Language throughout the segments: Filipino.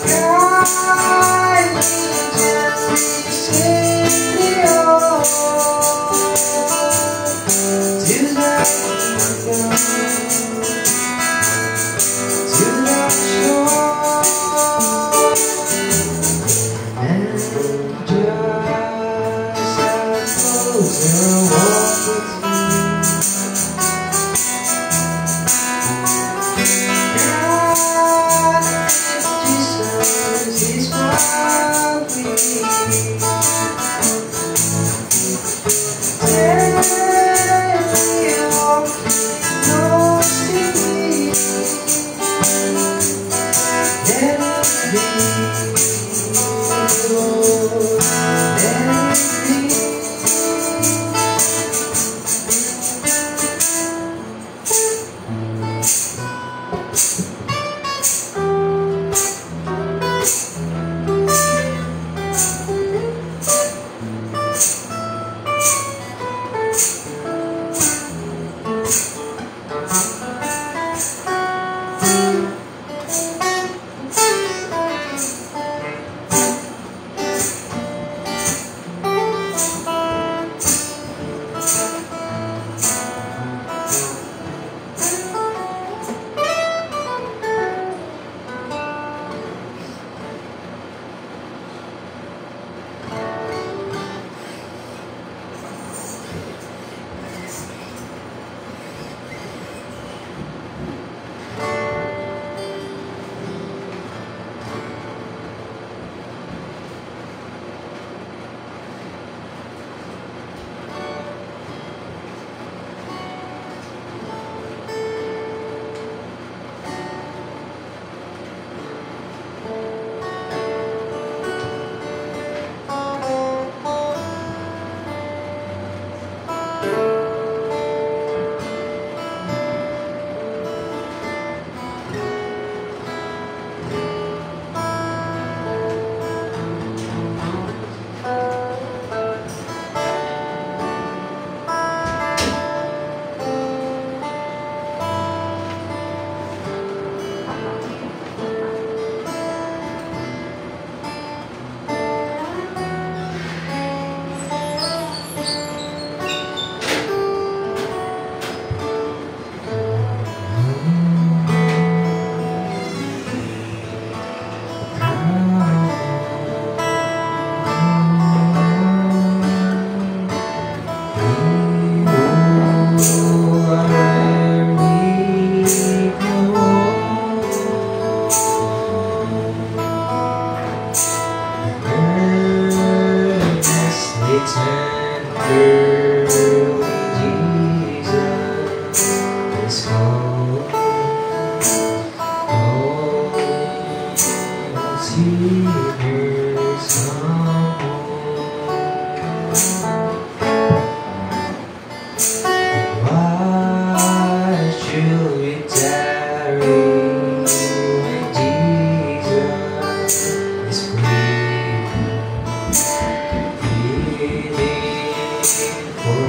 God, gently say tender Jesus is calling. All sinners come home. Why should we tarry when Jesus is free? Pleading for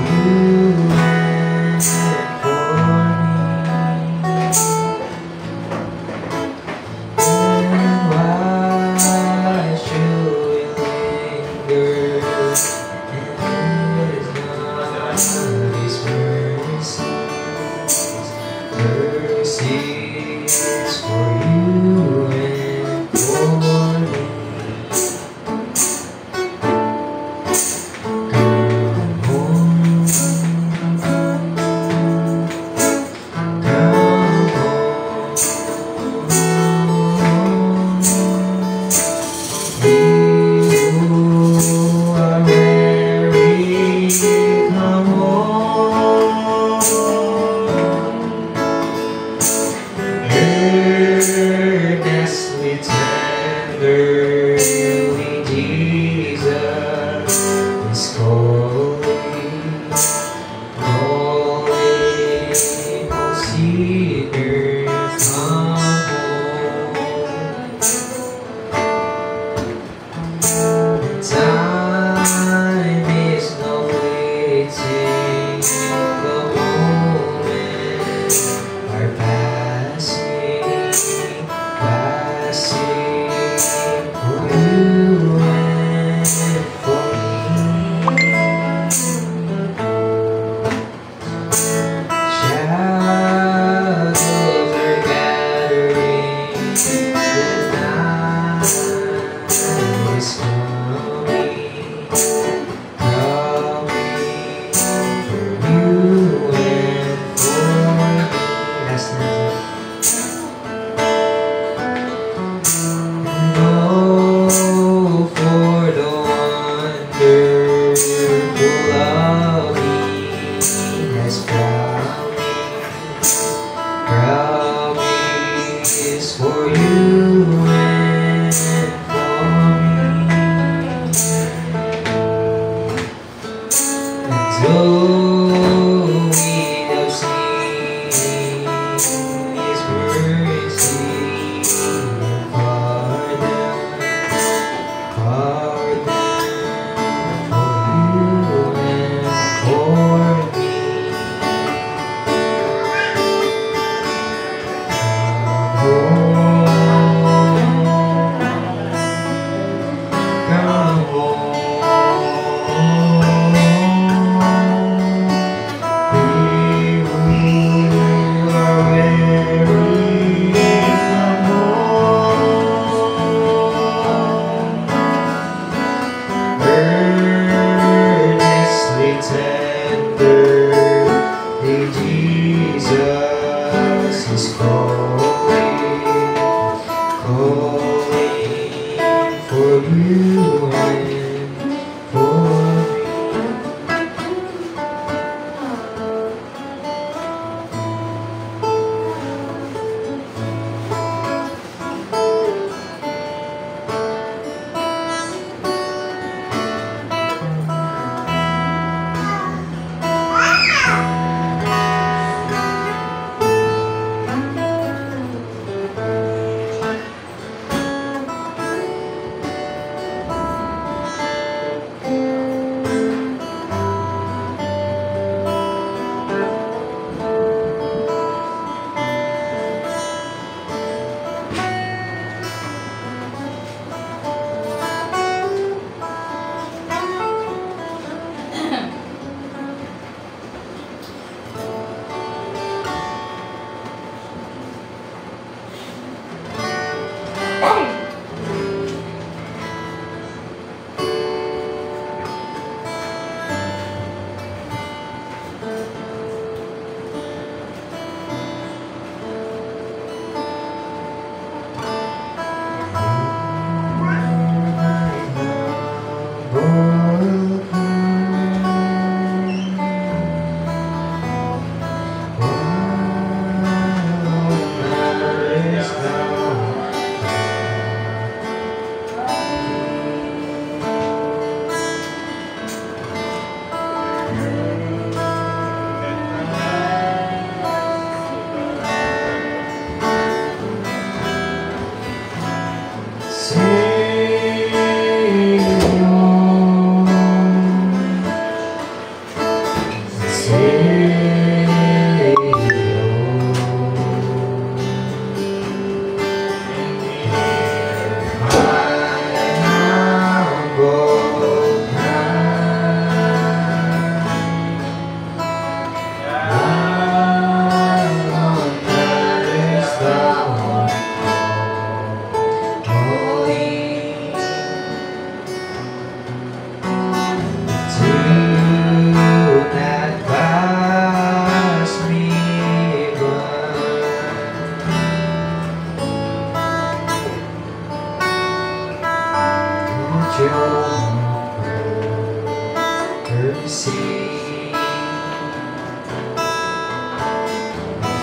mercy.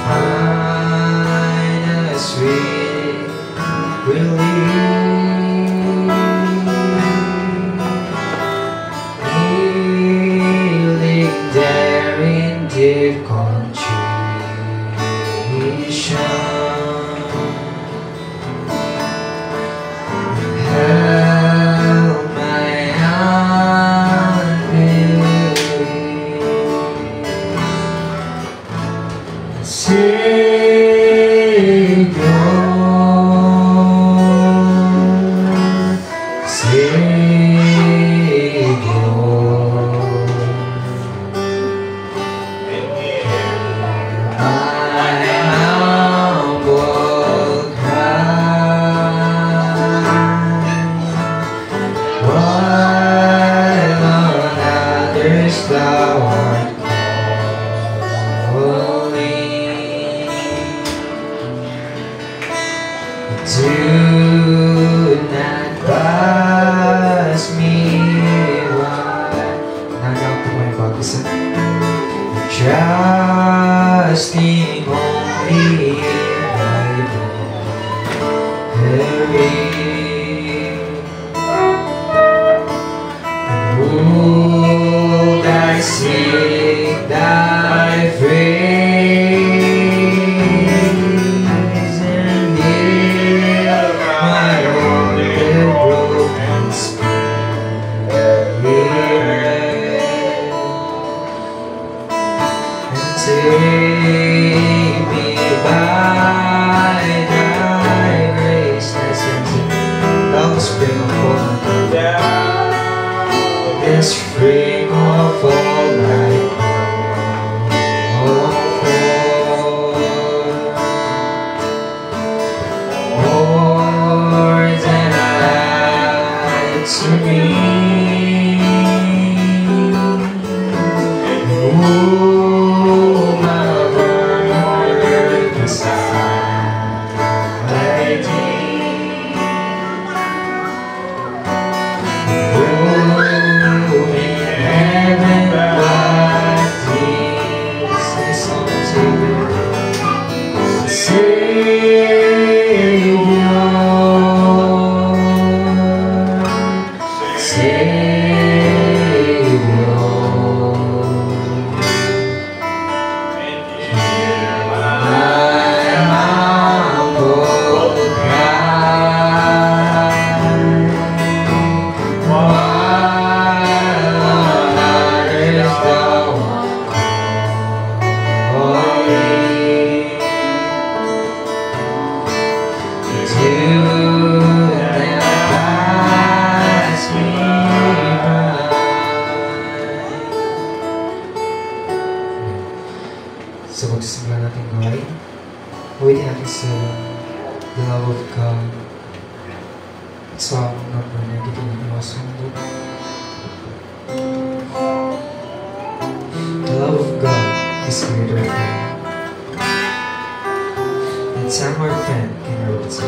Find a sweet relief, healing there in deep contrition. Help my unbelief, Savior, Thou art calling. Do not pass me by. Nanaw po may bago sa trusting only in thy glory. Would I seek thy praise and heal my wounded broken spirit, and take me by thy grace. Tapos pinapon this frame of all life, more than light to me. Oh, my Lord, beside thee. So magsisimula natin gawain. Uwitin natin sa The Love of God. Song number 92 ng Iwasundo. The love of God is greater than. And Sam our friend can wrote it.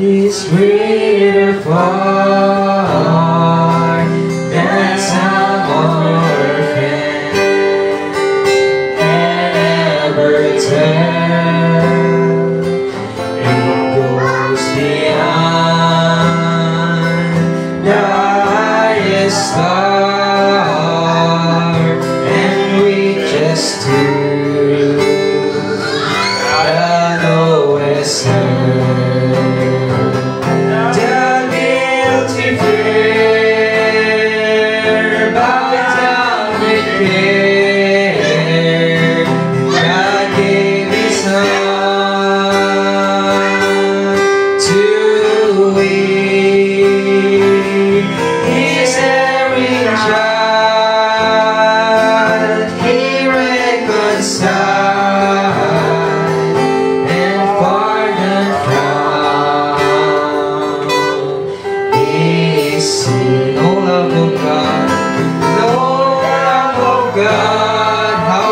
Is greater far than some orphan can ever tell. It goes beyond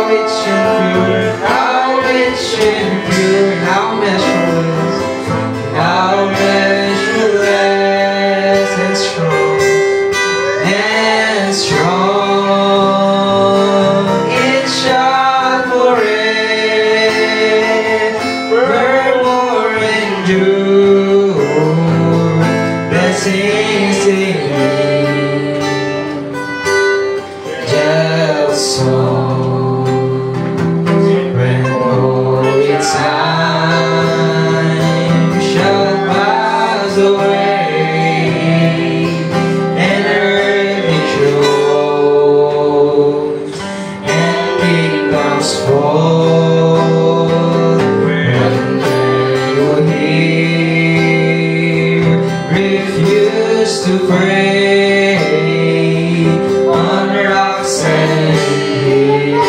rich and pure, how rich and pure, how measureless, how measureless and strong, and strong. It shall forevermore endure. Blessings in me, just song. When all its time shall pass away, and earthly joys and kingdoms fall, when they will hear, refuse to pray on rocks and hills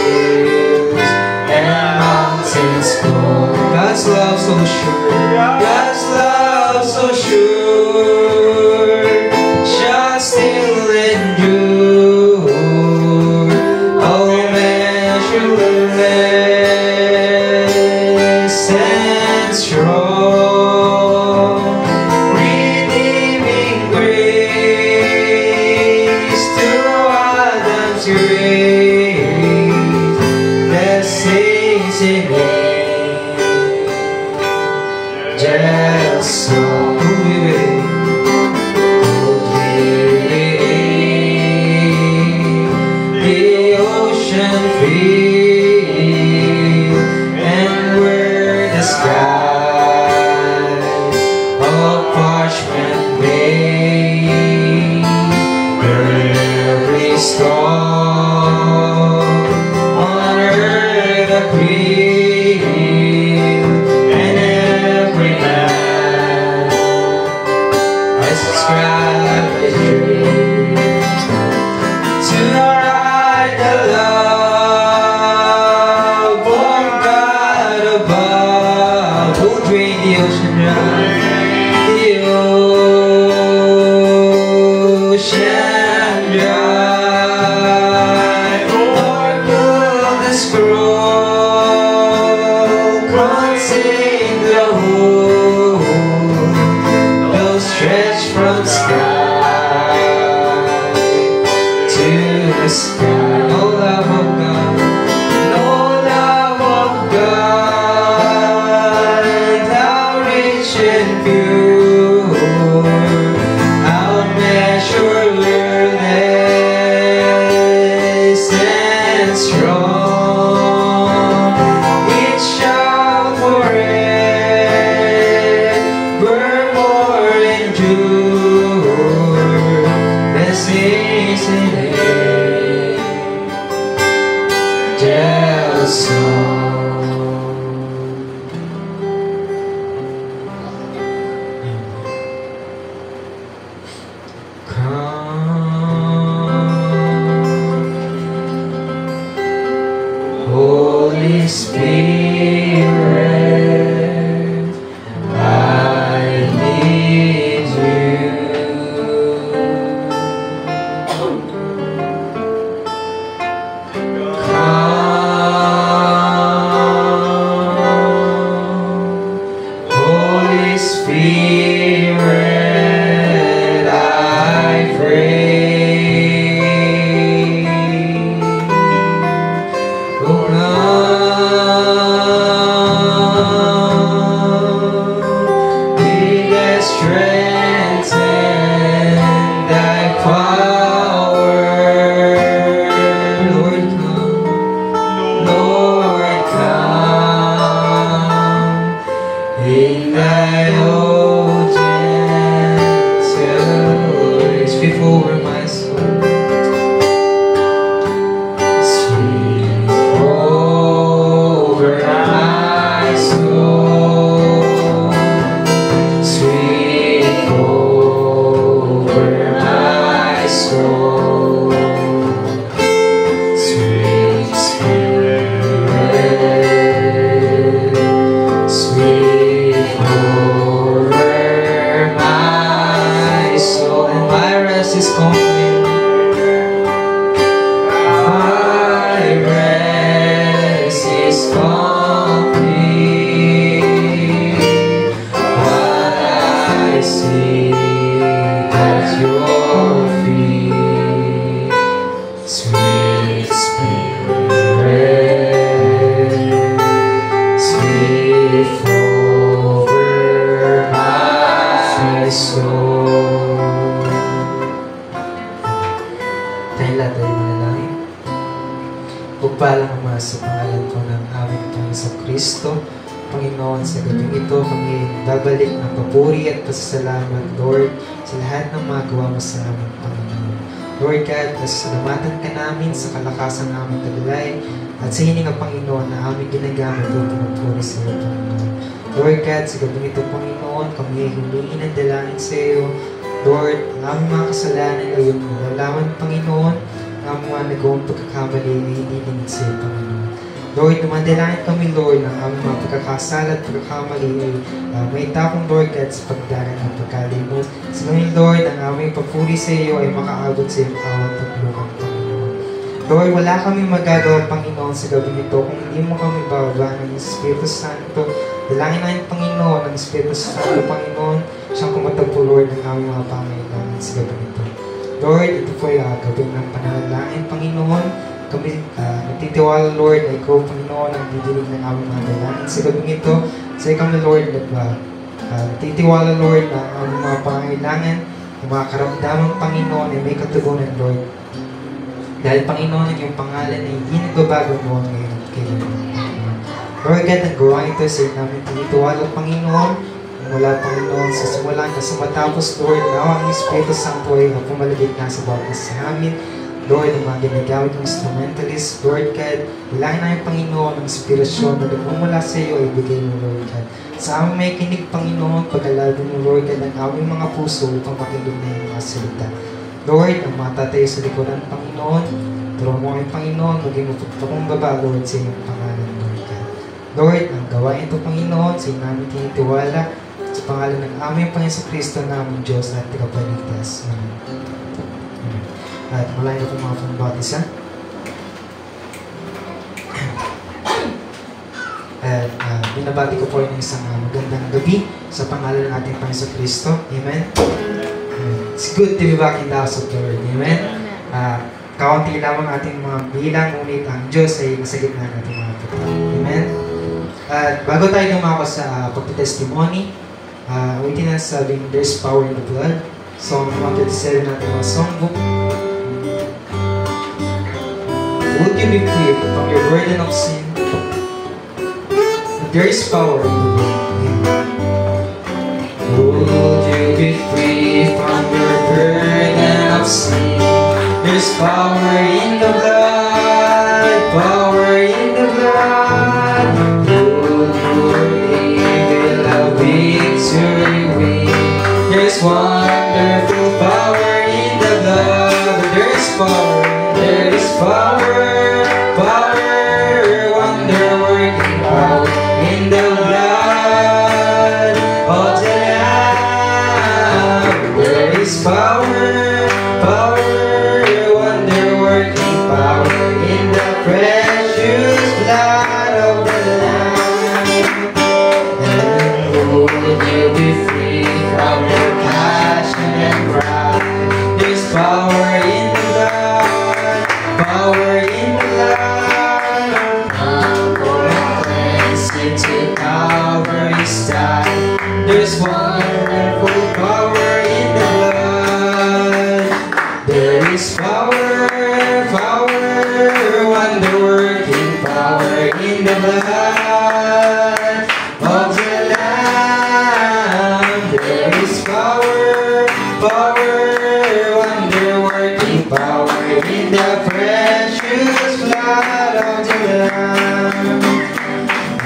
and mountains cold. God's love so sure, God's love so sure, shall still endure. Oh, measureless and strong, redeeming grace to Adam's grave. Blessings in me, just so the ocean feel, and where the sky of parchment made, where every storm on earth a queen, and every man I subscribe his dreams to write the love of God above. Will drain the ocean dry, the ocean dry, or will the scroll contain the whole, though stretched from sky to the sky. No love of God, no love of God, how rich and pure, how measureless and strong. It shall forevermore endure. Blessings in it, just song. Come, Holy Spirit, I need you. Come, Holy Spirit, I pray. Oh, come. Pagpalang Ama sa pangalan po ng aming Panginoon Kristo. Panginoon, sa gabing ito kami babalik ng papuri at pasasalamat, Lord, sa lahat ng magawa mo sa aming Panginoon. Lord God, pasasalamatan ka namin sa kalakasan namin taglay at sa hininga, Panginoon, na aming ginagamit o pinupuri sa iyo, Panginoon. Lord God, sa gabing ito, Panginoon, kami ay humingi ng dalangin sa iyo. Lord, ang aming mga kasalanan ay iyong nalalaman, Panginoon, ang mga nagawang pagkakamali ay hindi lingid sa iyo, Panginoon. Lord, dumadalangin kami, Lord, ng aming mga pagkakasala at pagkakamali ay may takong, Lord God, sa pagdaran ng pagkalimot. Sa ngayon, Lord, ang aming papuri sa iyo ay makaabot sa iyong awang paglukan, Panginoon. Lord, wala kami magagawa, Panginoon, sa gabi nito kung hindi mo kami bababa ng Espiritu Santo. Dalangin namin, Panginoon, ng Espiritu Santo, Panginoon, siyang kumatagpo, Lord, ng aming mga pangailangan sa gabi nito. Lord, ito po ay gabi ng panalangin, Panginoon. Kami nagtitiwala, Lord, na ikaw, Panginoon, ang didinig ng aming mga dalangin sa gabi nito. Sa kami, Lord, nagtitiwala, Lord, na ang aming mga pangailangan, ang mga karamdaman, Panginoon, ay may katugunan, Lord. Dahil, Panginoon, ang iyong pangalan ay hindi nagbabago noon ngayon at kailanman. Lord God, ang gawa ito sa iyo namin tinitiwala, Panginoon, mula, Panginoon, sa simulan ka sa matapos, Lord, na ang Espiritu Santo ay pumalagit na sa bawat isa namin. Lord, ang mga ginagamit ng instrumentalist, Lord God, bilangin namin, Panginoon, ang inspirasyon na nagmumula sa iyo ay bigay mo, Lord God. Sa aming may kinig, Panginoon, pag-alalo mo, Lord God, ang aming mga puso upang makinig na yung mga salita. Lord, ang mga tatayo sa likuran, Panginoon, turo mo kami, Panginoon, maging mapagpakumbaba, Lord, sa iyong pangalan, Lord God. Lord, ang gawain ito, Panginoon, sa iyo namin tinitiwala, sa pangalan ng aming Panginoon Kristo namin, Diyos at Tagapagligtas. Amen. At malayo na itong mga pangbatisa. At binabati ko po yung isang magandang gabi sa pangalan ng ating Panginoon Kristo. Amen? It's good to be back in the house of the Lord. Amen? Kaunti lamang ating mga bilang, ngunit ang Diyos ay nasa gitna ng ating mga pagkakas. Amen? At bago tayo lumako sa pagtitestimony, ulitin na sabing, there's power in the blood. Psalm 137 natin mga songbook. Would you be free from your burden of sin? There is power in the blood. Would you be free from your burden of sin? There's power in the blood, power in the blood. Would your evil a victory win? There's wonderful power in the blood. There is power, there is power. There's wonderful power in the blood. There is power, power, wonder-working power in the blood of the Lamb. There is power, power, wonder-working power in the precious blood of the Lamb.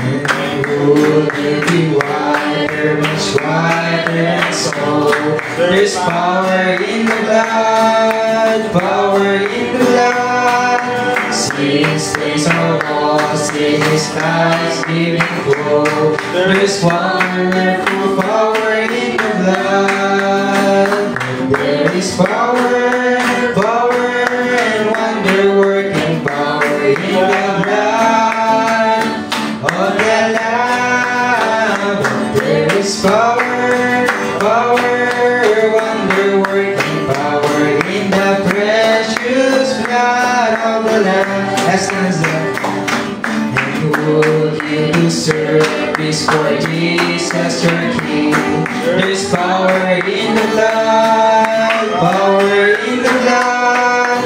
And would you be whiter, much whiter than snow? There's power in the blood, power in the blood. Since days are lost in His life-giving flow, there's wonderful power in the blood. There is power, power, and wonder-working power in the blood of the Lamb. There is power, power, wonder-working power in the precious blood of the Lamb. Last stanza. And would you serve this for Jesus your King? There's power in the blood, power in the blood.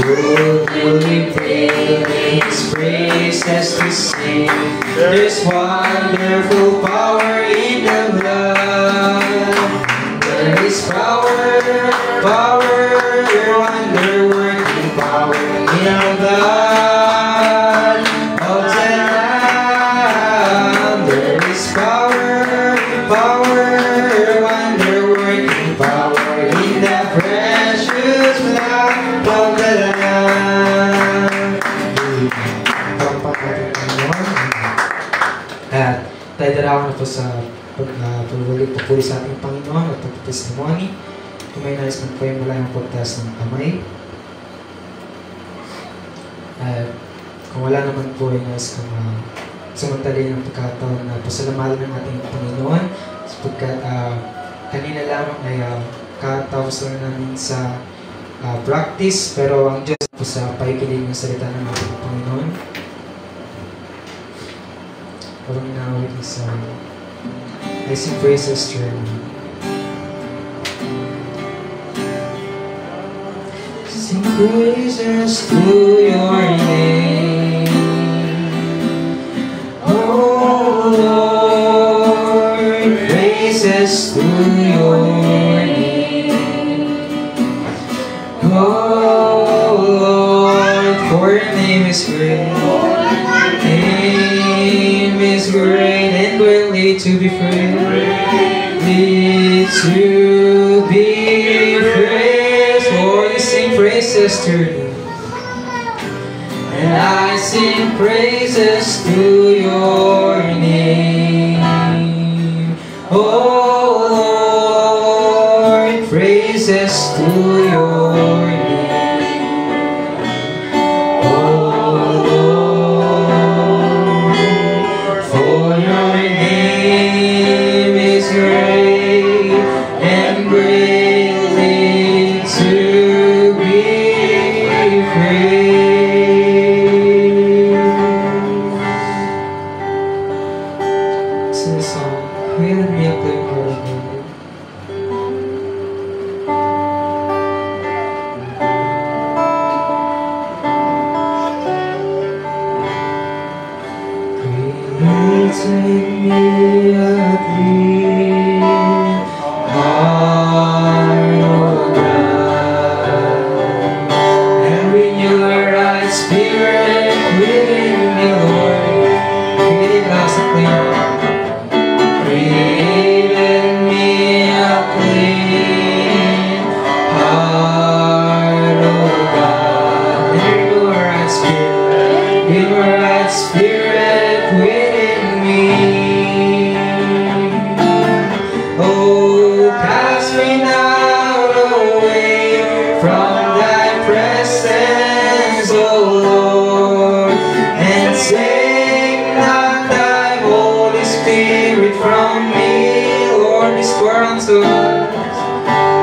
Would you be filled in His praises to sing. There's wonderful power in the blood. There is power, power, wonder-working power in the blood of the Lamb. There is power, power, wonder-working power in the precious blood of the Lamb. At tayo darawan na po sa pagpuli sa ating Panginoon at pagtestimony. Kung may nais man po yung mula yung pagtaas ng kamay. At kung wala naman po yung nais kang samantali ng pagkataon na pasalamatan ng ating Panginoon sapagkat kanina lamang ay katapos na namin sa practice, pero ang Diyos po sa paikilig ng salita ng ating Panginoon. Habang inawit ng song, I sing praises to your name. Sing praises to your name, oh Lord, praises to your name, oh Lord, for your name is great. Name is great and greatly to be praised. To be praised. Lord, I sing praises to you. And I sing praises to your name. Oh Lord, praises to your name.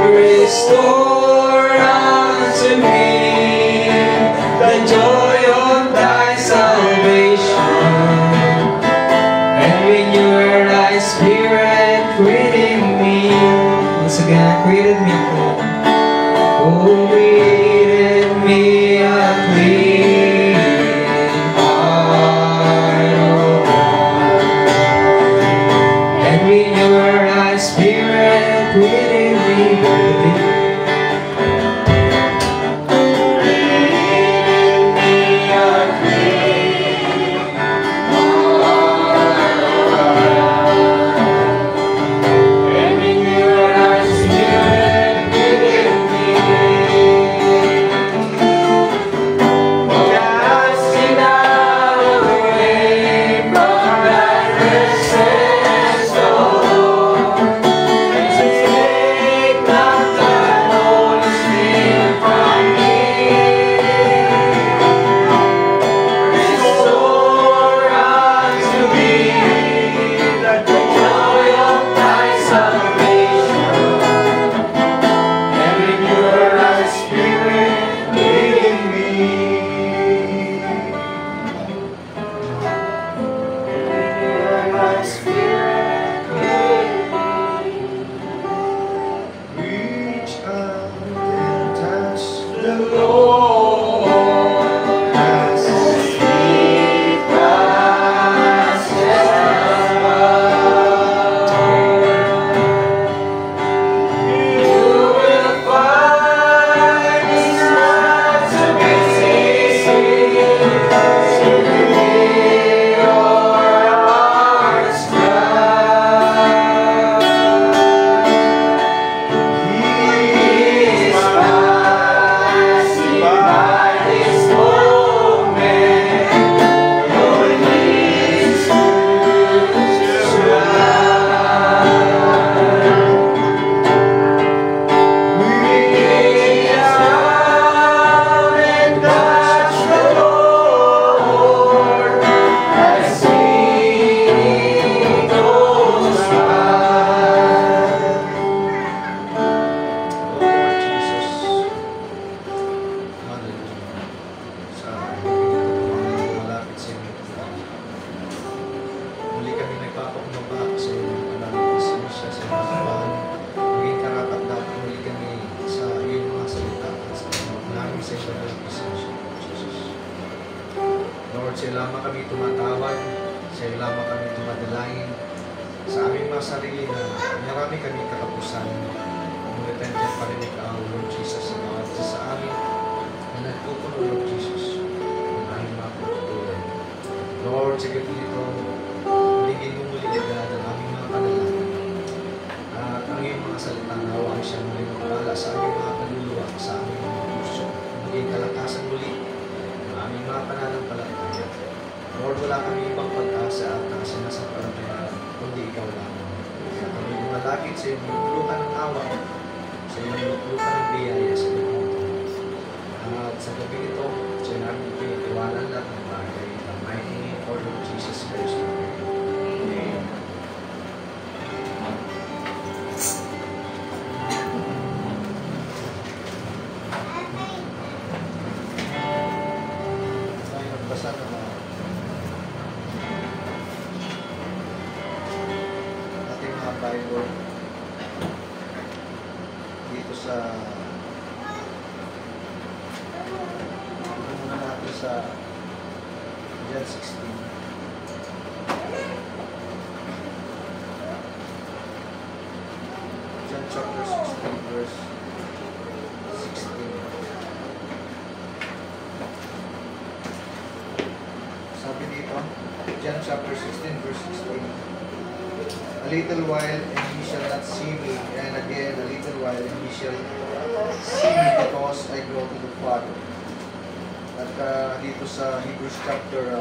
Restore unto me the joy of thy salvation, and renew thy spirit within me. Once again, created me a clean. Oh, created me a clean heart, oh God, and renew thy spirit within me. sa iyo lamang kami tumatawag, sa iyo lamang kami tumadalangin, sa aming mga sarili na marami kami katapusan. Ngunit nandiyan pa rin ikaw, Lord Jesus, sa bawat isa sa amin na nagpupuno, Lord Jesus, ng aming mga pagkukulan. Lord, sa gabi nito, huligin mo muli agad ang aming mga panalangin. At ang iyong mga salita na huwag siyang muli magpala sa aming mga kaluluwa, sa aming mga puso. Maging kalakasan muli ang aming mga pananampalataya. Lord, wala kami ibang pag-asa at sinasampalataya kundi ikaw lang. Kaya kami lumalapit sa iyong luklukan ng awa, sa iyong luklukan ng biyaya sa iyong mundo. At sa gabi nito, sa iyo namin pinitiwanan lahat ng bagay. In the mighty name of Lord Jesus Christ. Amen. Tayo nagbasa ng ating mga Bible dito sa muna natin sa John 16. John chapter 16 verse 16. Sabi dito, John chapter 16 verse 16. A little while and ye shall not see me, and again a little while and ye shall see me, because I go to the Father. At dito sa Hebrews chapter 4,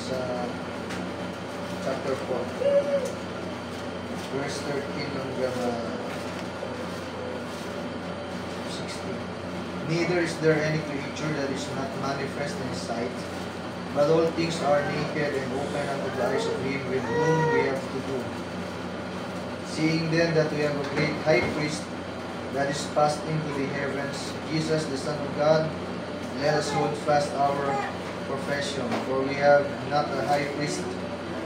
sa chapter 4, verse 13 hanggang 16. Neither is there any creature that is not manifest in His sight, but all things are naked and open unto the eyes of Him with whom we have to do. Seeing then that we have a great high priest that is passed into the heavens, Jesus the Son of God, let us hold fast our profession, for we have not a high priest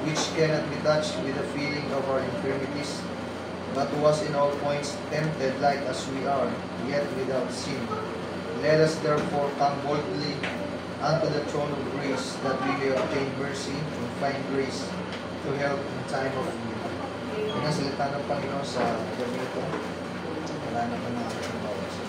which cannot be touched with the feeling of our infirmities, but was in all points tempted like as we are, yet without sin. Let us therefore come boldly unto the throne of grace, that we may obtain mercy and find grace to help in time of need. Yan ang salita ng Panginoon sa gabi ito. Wala na pa nakakatawa sa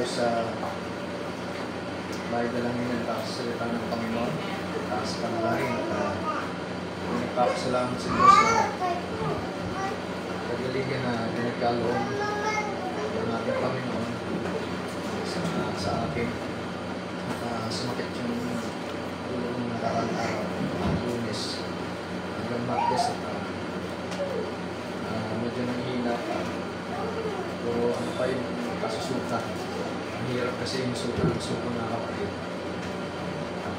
sa bahay dalangin ng nagkakasalita ng Panginoon, taas panalangin at nagkakasalamat sa Diyos na kagalingan na pinagkaloob ng ating Panginoon sa akin at sumakit yung ulo ng nakarang araw ng Lunes hanggang Martes at medyo nanghihina pa pero ano pa yung kasusuka. Hirap kasi yung suka ng suka mga kapatid. At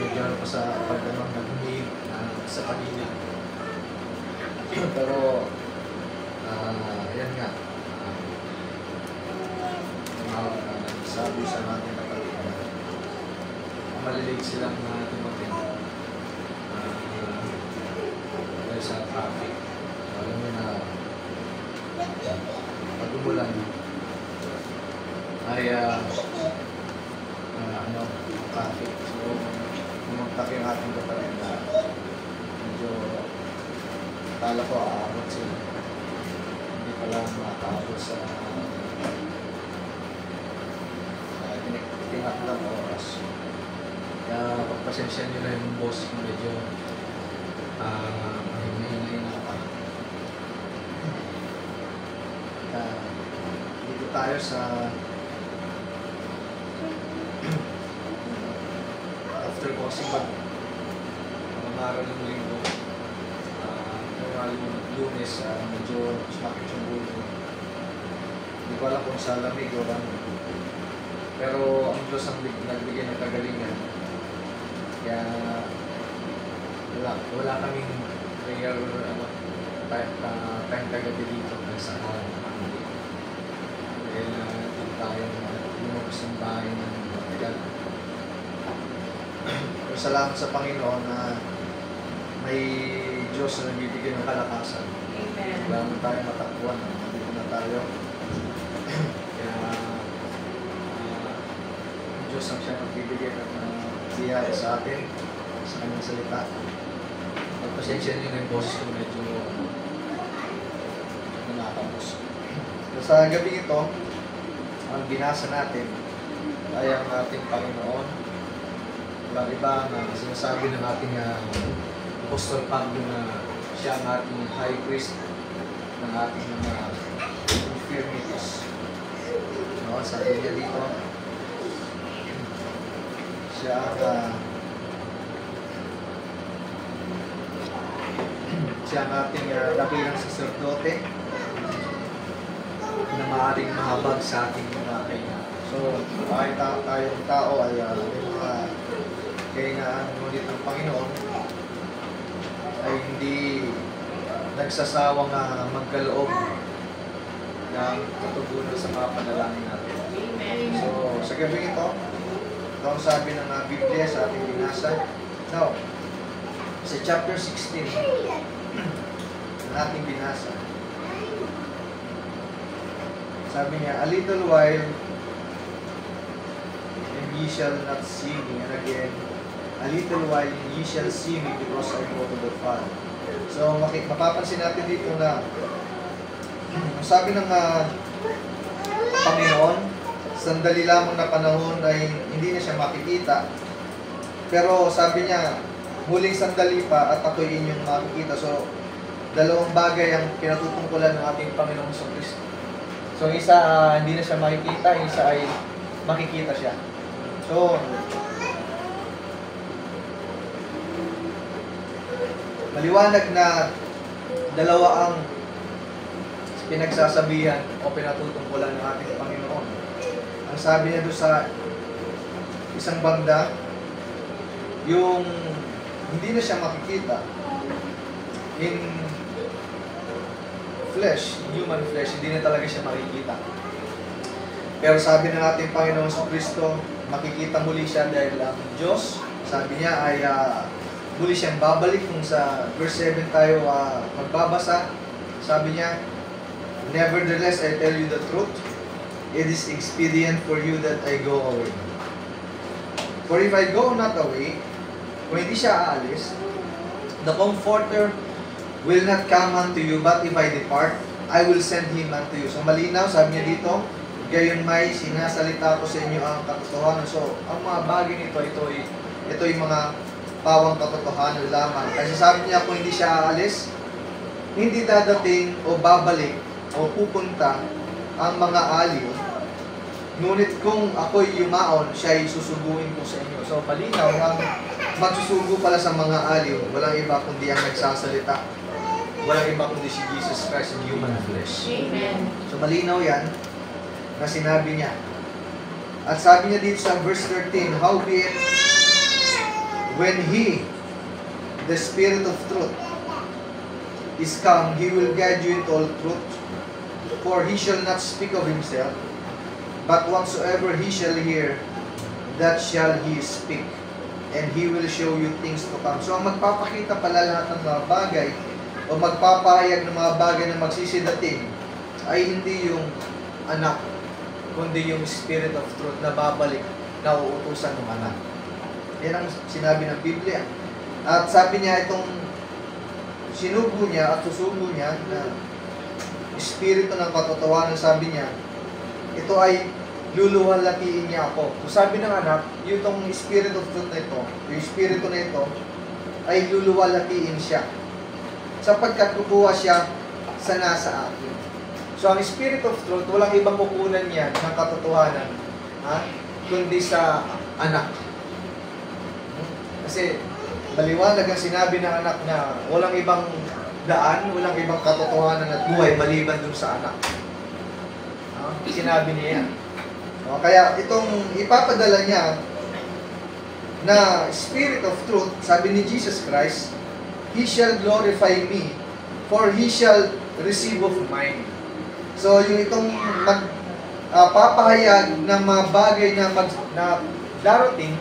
medyo ano pa sa pagdamang nag-umiib sa kanina. Pero yan nga. Sabi sa ating kapatid na malilig silang tumating dahil sa traffic. Alam mo na pag umulan ay traffic. So, pumuntak yung ating kapatid na medyo akala ko aabot sila. Hindi pala makakabot sa nakatang oras. Kaya pagpasensya nyo na yung boss kung medyo mahinay na pa. Dito tayo sa after crossing pag maral ng linggo. Lunes, medyo sumakit yung bulo. Hindi ko alam kung sa lamig o ano. Pero ang Diyos ang nagbigay ng kagalingan. Kaya wala kaming prayer time kagabi dito sa family. Dahil dito tayo lumabas ng bahay ng matagal. Pero salamat sa Panginoon na may Diyos na nagbibigay ng kalakasan. Amen. Wala naman tayo matakbuhan. Nandito na tayo. Kaya Diyos ang siya nagbibigay ng biyaya sa atin, sa kanyang salita. Pagpasensya niyo na yung boses ko medyo nakakabos. So, sa gabi ito, ang binasa natin ay ang ating Panginoon. Walang iba na sinasabi ng ating Apostol Pablo na siya ang ating high priest ng ating mga infirmities. No, sabi niya dito, siya ang ating dakilang saserdote na maaaring mahabag sa ating mga kailangan. So, kahit tayong tao ay may mga kailangan, ngunit ng Panginoon ay hindi nagsasawang magkaloob ng katugunan sa mga panalangin natin. So, sa gabi ito ang sabi ng Biblia sa ating binasa. Now, sa chapter 16 ng ating binasa, sabi niya, a little while and ye shall not see me, and again, a little while and ye shall see me because I go to the Father. So, mapapansin natin dito na sabi ng Panginoon, sandali lamang na panahon ay hindi na siya makikita. Pero sabi niya, huling sandali pa at ako'y inyong makikita. So, dalawang bagay ang pinatutungkulan ng ating Panginoong Kristo. So, isa, hindi na siya makikita, isa ay makikita siya. So, maliwanag na dalawa ang pinagsasabihan o pinatutungkulan ng ating Panginoon. Ang sabi niya doon sa isang banda, yung hindi na siya makikita in flesh, human flesh, hindi na talaga siya makikita. Pero sabi ng ating Panginoon sa Kristo, makikita muli siya dahil ang Diyos, sabi niya ay muli siyang babalik. Kung sa verse 7 tayo magbabasa, sabi niya, nevertheless, I tell you the truth, it is expedient for you that I go away. For if I go not away, kung hindi siya aalis, the Comforter will not come unto you, but if I depart, I will send Him unto you. So malinaw, sabi niya dito, gayon may sinasalita ko sa inyo ang katotohanan. So, ang mga bagay nito, ito yung mga pawang katotohanan lamang. Kasi sabi niya, kung hindi siya aalis, hindi dadating o babalik o pupunta ang mga aliw. Ngunit kung ako'y yumaon, siya ay susuguin ko sa inyo. So, malinaw, ang magsusugo pala sa mga aliw, walang iba kundi ang nagsasalita. Walang iba kundi si Jesus Christ in human flesh. Amen. So, malinaw yan na sinabi niya. At sabi niya dito sa verse 13, howbeit, when He, the Spirit of truth, is come, He will guide you into all truth. For He shall not speak of Himself, but whatsoever He shall hear, that shall He speak. And He will show you things to come. So, ang magpapakita pala lahat ng mga bagay, o magpapahayag ng mga bagay na magsisidating, ay hindi yung anak, kundi yung Spirit of Truth na babalik, na uutusan ng anak. Yan ang sinabi ng Biblia. At sabi niya, itong sinugo niya at susugo niya na Espiritu ng katotohanan, sabi niya, ito ay luluwalhatiin niya ako. So sabi ng anak, yung Spirit of Truth na ito, yung Espiritu na ito, ay luluwalhatiin siya. Sapagkat kukuha siya sa nasa akin. So ang Spirit of Truth, walang ibang kukunan niya ng katotohanan, kundi sa anak. Kasi maliwanag ang sinabi ng anak na walang ibang daan, walang ibang katotohanan at buhay maliban dun sa anak. Sinabi niya yan. Kaya itong ipapadala niya na Spirit of Truth, sabi ni Jesus Christ, He shall glorify me, for He shall receive of mine. So yung itong papahayag ng mga bagay na darating,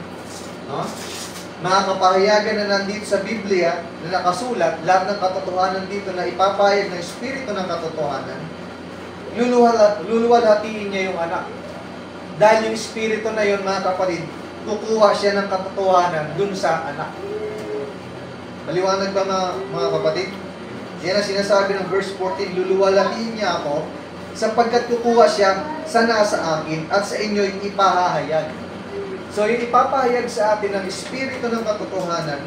mga kapahayagan na nandito sa Biblia na nakasulat, lahat ng katotohanan dito na ipapahayag ng Espiritu ng katotohanan, luluwalhatiin niya yung anak. Dahil yung Espiritu na yun, mga kapatid, kukuha siya ng katotohanan dun sa anak. Maliwanag ba mga kapatid? Yan ang sinasabi ng verse 14, luluwalhatiin niya ako sapagkat kukuha siya sa nasa akin at sa inyo'y ipahahayag. So yung ipapahayag sa atin ng Espiritu ng katotohanan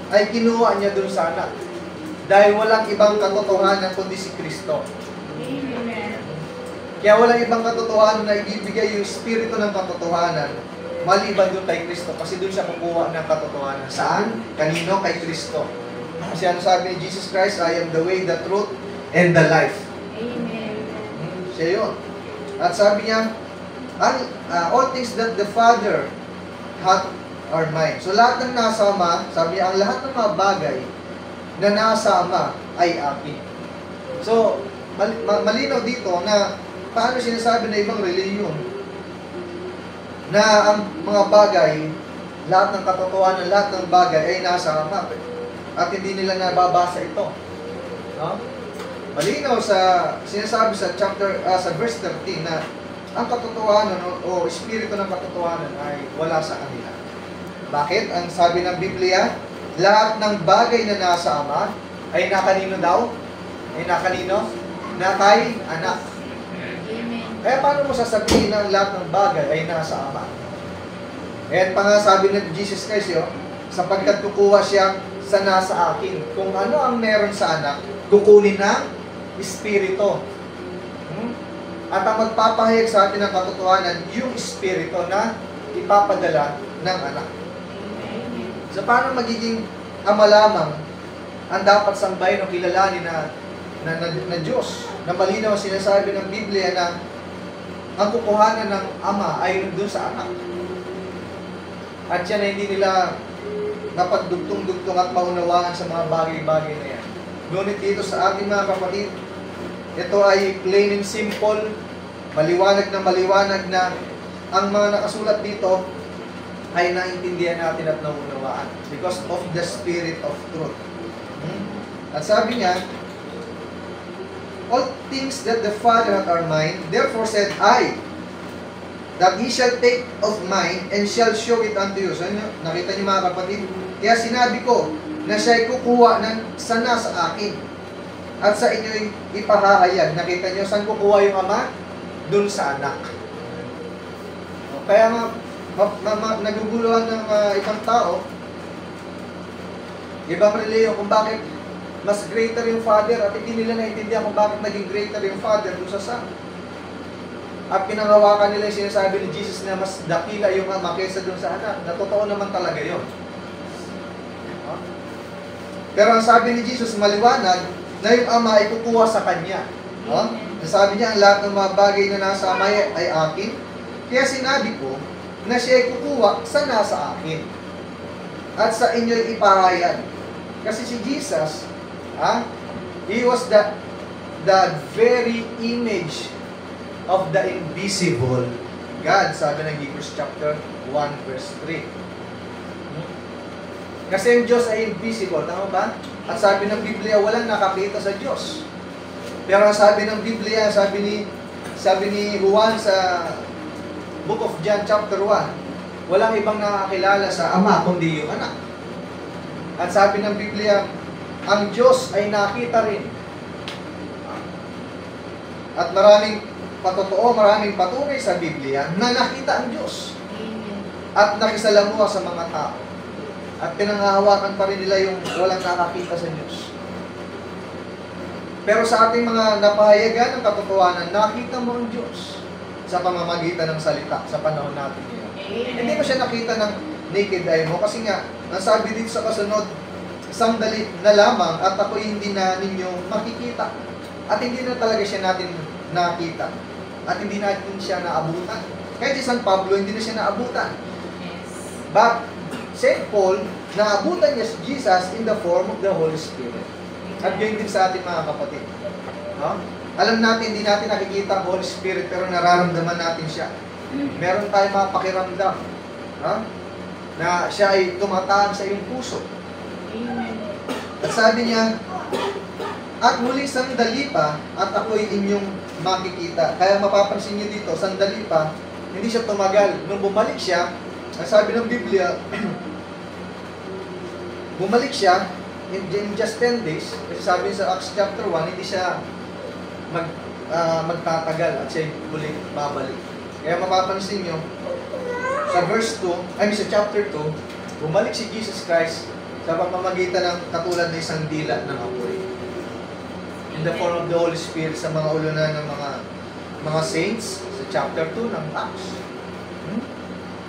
ay kinuha niya dun sa anak. Dahil walang ibang katotohanan kundi si Kristo. Amen. Kaya walang ibang katotohanan na ibibigay yung Espiritu ng katotohanan maliban doon kay Kristo. Kasi doon siya kukuha ng katotohanan. Saan? Kanino? Kay Kristo. Kasi ano sabi ni Jesus Christ, I am the way, the truth, and the life. Amen. Siya yun. At sabi niya, all things that the Father hath are mine. So lahat ng nasa Ama, sabi niya, ang lahat ng mga bagay na nasa Ama ay akin. So, malinaw dito na paano sinasabi na ibang reliyon na ang mga bagay, lahat ng katotohanan, lahat ng bagay ay nasa Ama at hindi nila nababasa ito. No? Malinaw sa sinasabi sa sa verse 13 na ang katotohanan o espiritu ng katotohanan ay wala sa kanila. Bakit? Ang sabi ng Biblia, lahat ng bagay na nasa Ama ay nakanino daw? Ay nakanino? Na kay anak. Kaya paano mo sasabihin na lahat ng bagay ay nasa Ama? At pa nga sabi ng Jesus Christ, sapagkat kukuha siya sa nasa akin. Kung ano ang meron sa anak, kukunin ng Espiritu. At ang magpapahayag sa atin ng katotohanan, yung Espiritu na ipapadala ng anak. So paano magiging Ama lamang ang dapat sambahin o kilalanin na Diyos? Na malinaw sinasabi ng Biblia na ang kukuhanan ng Ama ay doon sa anak. At yan ay hindi nila napagdugtong-dugtong at maunawaan sa mga bagay-bagay na yan. Ngunit dito sa ating mga kapatid, ito ay plain and simple, maliwanag na ang mga nakasulat dito ay naintindihan natin at naunawaan because of the Spirit of Truth. At sabi niya, all things that the Father hath are mine, therefore said I, that He shall take of mine and shall show it unto you. So, nakita niyo mga kapatid? Kaya sinabi ko na siya'y kukuha sa nasa akin at sa inyo'y ipahahayag. Nakita niyo, saan kukuha yung Ama? Doon sa anak. Kaya nga, naguguluhan ng ibang tao, ibang reliyon kung bakit mas greater yung Father at hindi nila naintindihan kung bakit naging greater yung Father doon sa Son. At pinangawakan nila yung sinasabi ni Jesus na mas dakila yung Ama kaysa doon sa anak. Na totoo naman talaga yun. Pero ang sabi ni Jesus, maliwanag na yung Ama ay kukuha sa Kanya. Sabi niya, ang lahat ng mga bagay na nasa Ama ay akin. Kaya sinabi ko na siya ay kukuha sa nasa akin. At sa inyo'y ipahayag. Kasi si Jesus, He was the very image of the invisible God, sabi ng Hebrews chapter 1 verse 3. Kasi yung Diyos ay invisible, tama ba? At sabi ng Biblia, walang nakakita sa Diyos. Pero sabi ng Biblia, sabi ni Juan sa Book of John chapter 1, walang ibang nakakilala sa Ama kundi yung anak. At sabi ng Biblia, ang Diyos ay nakita rin. At maraming patotoo, maraming patunay sa Biblia na nakita ang Diyos Amen. at nakisalamuha sa mga tao. At pinangahawakan pa rin nila yung walang nakakita sa Diyos. Pero sa ating mga napahayagan ng katotohanan, nakita mo ang Diyos sa pamamagitan ng salita sa panahon natin ngayon. Amen. Hindi mo siya nakita ng naked eye mo kasi nga, ang sabi dito sa kasunod, isang dali na lamang at ako'y hindi na ninyo makikita. At hindi na talaga siya natin nakita. At hindi natin siya naabutan. Kahit si San Pablo, hindi na siya naabutan. Yes. But, St. Paul, naabutan niya si Jesus in the form of the Holy Spirit. At yun din sa ating mga kapatid. No? Alam natin, hindi natin nakikita ang Holy Spirit, pero nararamdaman natin siya. Meron tayong mga pakiramdam. No? Na siya ay tumataan sa iyong puso. Amen. At sabi niya, at muli sandali pa, at ako'y inyong makikita. Kaya mapapansin niyo dito, sandali pa, hindi siya tumagal. Nung bumalik siya, ang sabi ng Biblia, bumalik siya in just 10 days. Kasi sabi sa Acts chapter 1, hindi siya magtatagal at siya muli babalik. Kaya mapapansin niyo, sa verse 2, sa chapter 2, bumalik si Jesus Christ sa pamamagitan ng katulad ng isang dila ng apoy. In the form of the Holy Spirit sa mga ulunan ng mga saints sa chapter 2 ng Acts.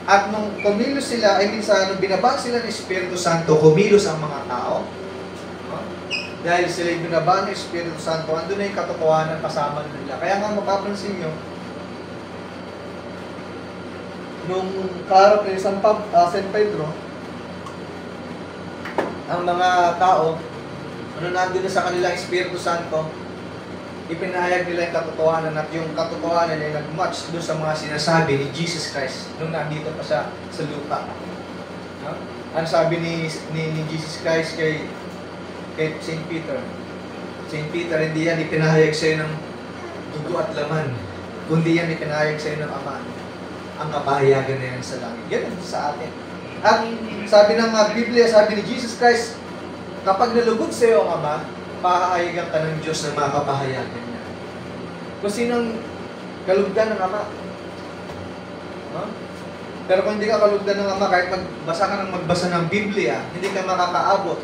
At nung kumilos sila, nung binaba sila ng Espiritu Santo, kumilos ang mga tao. Dahil sila yung binaba ng Espiritu Santo, andun na yung katotohanan kasama nila. Kaya nga mapapansin nyo, nung kaharap ni St. Pedro, ang mga tao, nandun na sa kanilang Espiritu Santo, ipinahayag nila yung katotohanan at yung katotohanan ay nag-match doon sa mga sinasabi ni Jesus Christ nung nandito pa siya sa lupa. No? Ano sabi ni Jesus Christ kay St. Peter? St. Peter, hindi yan ipinahayag sa'yo ng dugo at laman, kundi yan ipinahayag sa'yo ng Ama. Ang kapahayagan na yan sa langit. Ganun sa atin. At sabi ng Biblia, sabi ni Jesus Christ, kapag nalugod sa iyo ang Ama, pahahayagan ka ng Diyos na makapahayagan niya. Kung sinong kalugdan ng Ama. Huh? Pero kung hindi ka kalugdan ng Ama, kahit magbasa ka ng magbasa ng Biblia, hindi ka makakaabot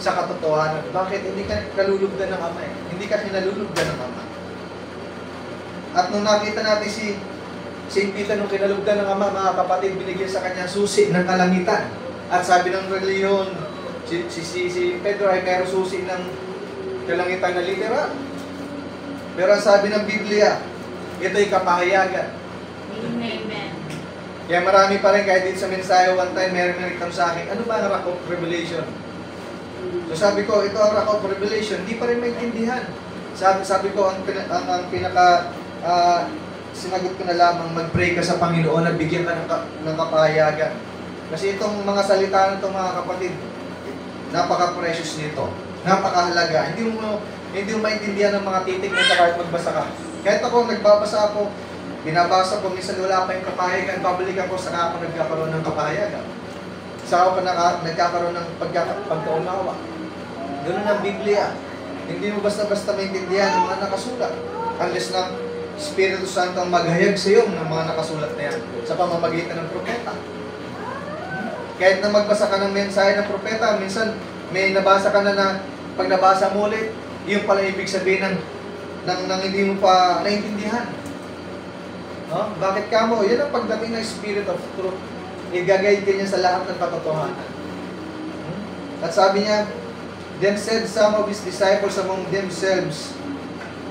sa katotohanan. Bakit? Hindi ka kalulugdan ng Ama eh. Hindi ka kinalulugdan ng Ama. At nung nakita natin si St. Peter nung kinalugdan ng Ama, mga kapatid, binigyan sa kanya susi ng kalangitan. At sabi ng reliyon, si Pedro ay mayroong susi ng kalangitan na literal. Pero ang sabi ng Biblia, ito'y kapahayagan. Amen. Kaya marami pa rin, kahit din sa mensahe one time, meron nagtanong sa akin, ano ba ang Rock of Revelation? So sabi ko, ito ang Rock of Revelation, di pa rin maintindihan. Sabi ko, ang pinaka sinagot ko na lamang, mag-pray ka sa Panginoon at bigyan ka ng kapahayagan. Kasi itong mga salita na itong mga kapatid, napaka-precious nito. Napakahalaga. Hindi mo maintindihan ng mga titik nito kahit magbasa ka. Kahit ako, nagbabasa ako, binabasa ko, minsan wala pa yung kapahayagan, pabalik ako, saka ako nagkakaroon ng kapahayagan. Saka ako nagkakaroon ng pagkaunawa. Ganun ang Biblia. Hindi mo basta-basta maintindihan ng mga nakasulat. Unless na Espiritu Santo ang maghayag sa iyo ng mga nakasulat na yan sa pamamagitan ng propeta. Kahit na magbasa ka ng mensahe ng propeta, minsan may nabasa ka na pag nabasa mo ulit, yun pala ibig sabihin ng hindi mo pa naintindihan. No? Bakit ka mo? Yan ang pagdating ng Spirit of Truth. I-guide ka niya sa lahat ng katotohanan. At sabi niya, then said some of his disciples among themselves,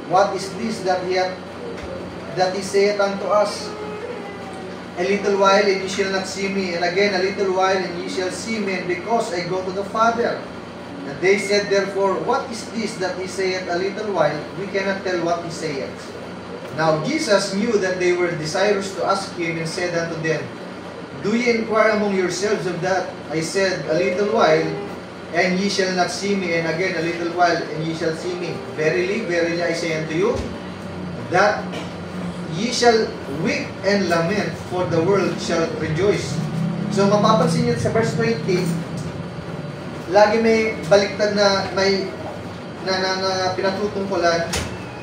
what is this that he saith unto us? A little while and ye shall not see me, and again a little while and ye shall see me, and because I go to the Father. And they said therefore, what is this that he saith a little while? We cannot tell what he saith. Now Jesus knew that they were desirous to ask him, and said unto them, do ye inquire among yourselves of that? I said, a little while, and ye shall not see me, and again a little while, and ye shall see me. Verily, verily, I say unto you, that ye shall weep and lament, for the world shall rejoice. So, mapapansin niyo sa verse 20, lagi may baliktad na pinatutungkulan.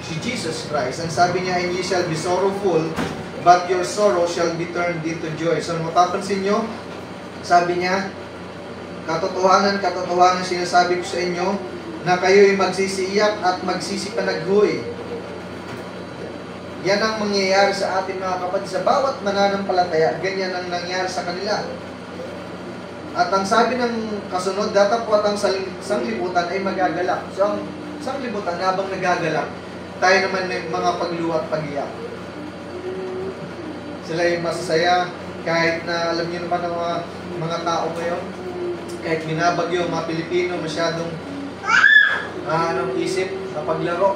si Jesus Christ. Ang sabi niya, and ye shall be sorrowful, but your sorrow shall be turned into joy. So, mapapansin nyo, sabi niya, katotohanan, katotohanan sinasabi ko sa inyo, na kayo'y magsisiiyak at magsisipanaghoy. Yan ang mangyayari sa atin mga kapatid. Sa bawat mananampalataya, ganyan ang nangyari sa kanila. At ang sabi ng kasunod, datapwat ang sanglibutan ay magagalak. So ang sanglibutan habang nagagalak, tayo naman may mga pagluwa at pag-iyak. Sila yung masasaya, kahit na alam niyo naman ang mga tao ngayon, kahit binabagyo, mga Pilipino, masyadong isip sa paglaro.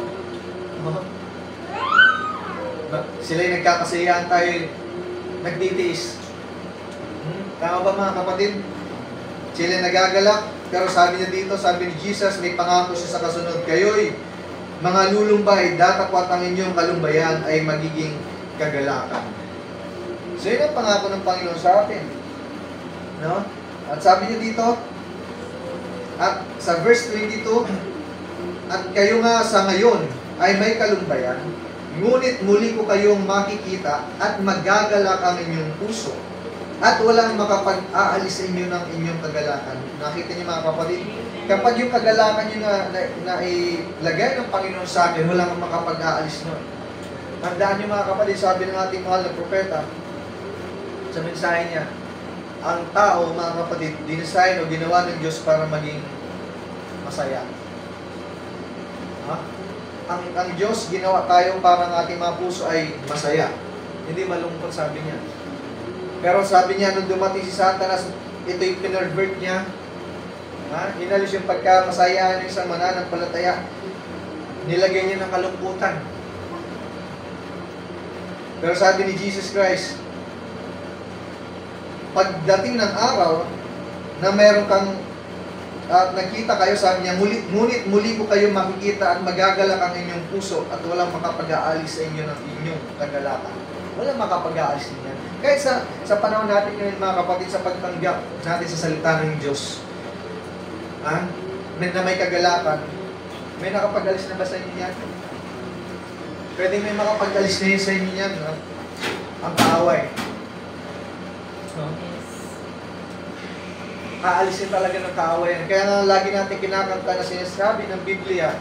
Sila'y nagkakasiyahan, tayo nagtitiis. Tama ba mga kapatid? Sila'y nagagalak, pero sabi niya dito, sabi ni Jesus, may pangako siya sa kasunod, kayo'y mga lulumbay, datapwat ang inyong kalumbayan ay magiging kagalakan. So yun ang pangako ng Panginoon sa atin. No? At sabi niya dito, at sa verse 22, at kayo nga sa ngayon ay may kalumbayan, ngunit muli ko kayong makikita at magagalak ang inyong puso at walang makapag-aalis sa inyo ng inyong kagalakan. Nakita niyo mga kapatid? Kapag yung kagalakan nyo na ilagay ng Panginoon sa akin, walang makapag-aalis nun. Tandaan niyo mga kapatid, sabi ng ating mahal na propeta sa mensahe niya, ang tao mga kapatid, dinesign o ginawa ng Diyos para maging masaya. Ang Diyos ginawa tayo para ang ating mga puso ay masaya. Hindi malungkot, sabi niya. Pero sabi niya, nung dumating si Satanas, ito'y pinervert niya. Inalis yung pagkamasaya ng isang mananampalataya. Nilagay niya ng kalungkutan. Pero sabi ni Jesus Christ, pagdating ng araw na meron kang at nakita kayo, sabi niya, ngunit muli ko kayo makikita at magagalak ang inyong puso at walang makapag-aalis sa inyo ng inyong kagalakan. Walang makapag-aalis niyan. Kahit sa panahon natin ngayon mga kapatid, sa pagtanggap natin sa salita ng Diyos, na may kagalakan, may nakapag-alis na ba sa inyo yan? Pwede may makapag-alis na yun sa inyo yan, ang kaaway. Aalisin talaga ng kaawayan. Kaya nga lagi natin kinakanta na sinasabi ng Biblia,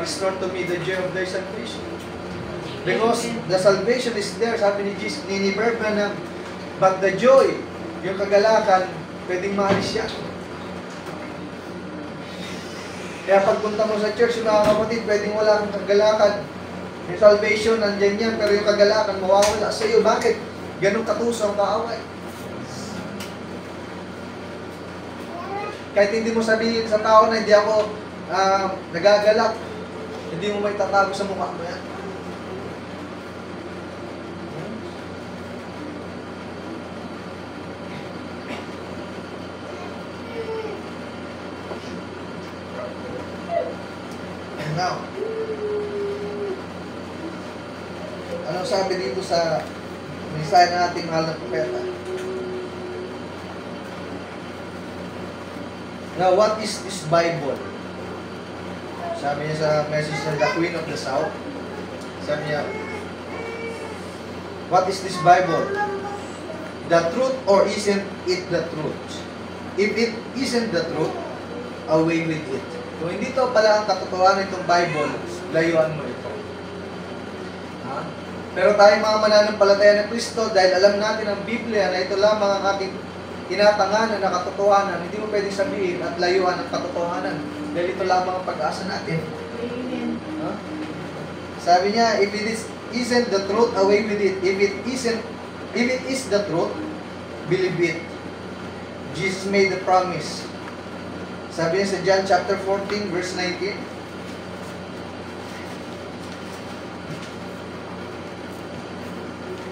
restore to me the joy of thy salvation. Because the salvation is there, sabi ni Jesus, ni Berba na, but the joy, yung kagalakan, pwedeng maalis yan. Kaya pagpunta mo sa church, mga kapatid, pwedeng wala kang kagalakan. Yung salvation, nandyan yan, pero yung kagalakan, mawawala sa iyo. Bakit? Ganun katuso ang kaaway. Kahit hindi mo sabihin sa tao na hindi ako nagagalak, hindi mo may tatago sa mukha mo yan. And now, anong sabi dito sa mensahe ng ating mahal na propeta? Now, what is this Bible? Sabi niya sa message ng The Queen of the South, sabi niya, what is this Bible? The truth or isn't it the truth? If it isn't the truth, away with it. Kung hindi to pala ang katotohanan itong Bible, layuan mo ito. Pero tayo mga mananampalataya ng Kristo, dahil alam natin ang Biblia na ito lamang ang ating tinatanganan na katotohanan, hindi mo pwedeng sabihin at layuan ang katotohanan. Dahil ito lamang ang pag-asa natin. Amen. Sabi niya, if it isn't the truth, away with it. If it is the truth, believe it. Jesus made the promise. Sabi niya sa John chapter 14, verse 19,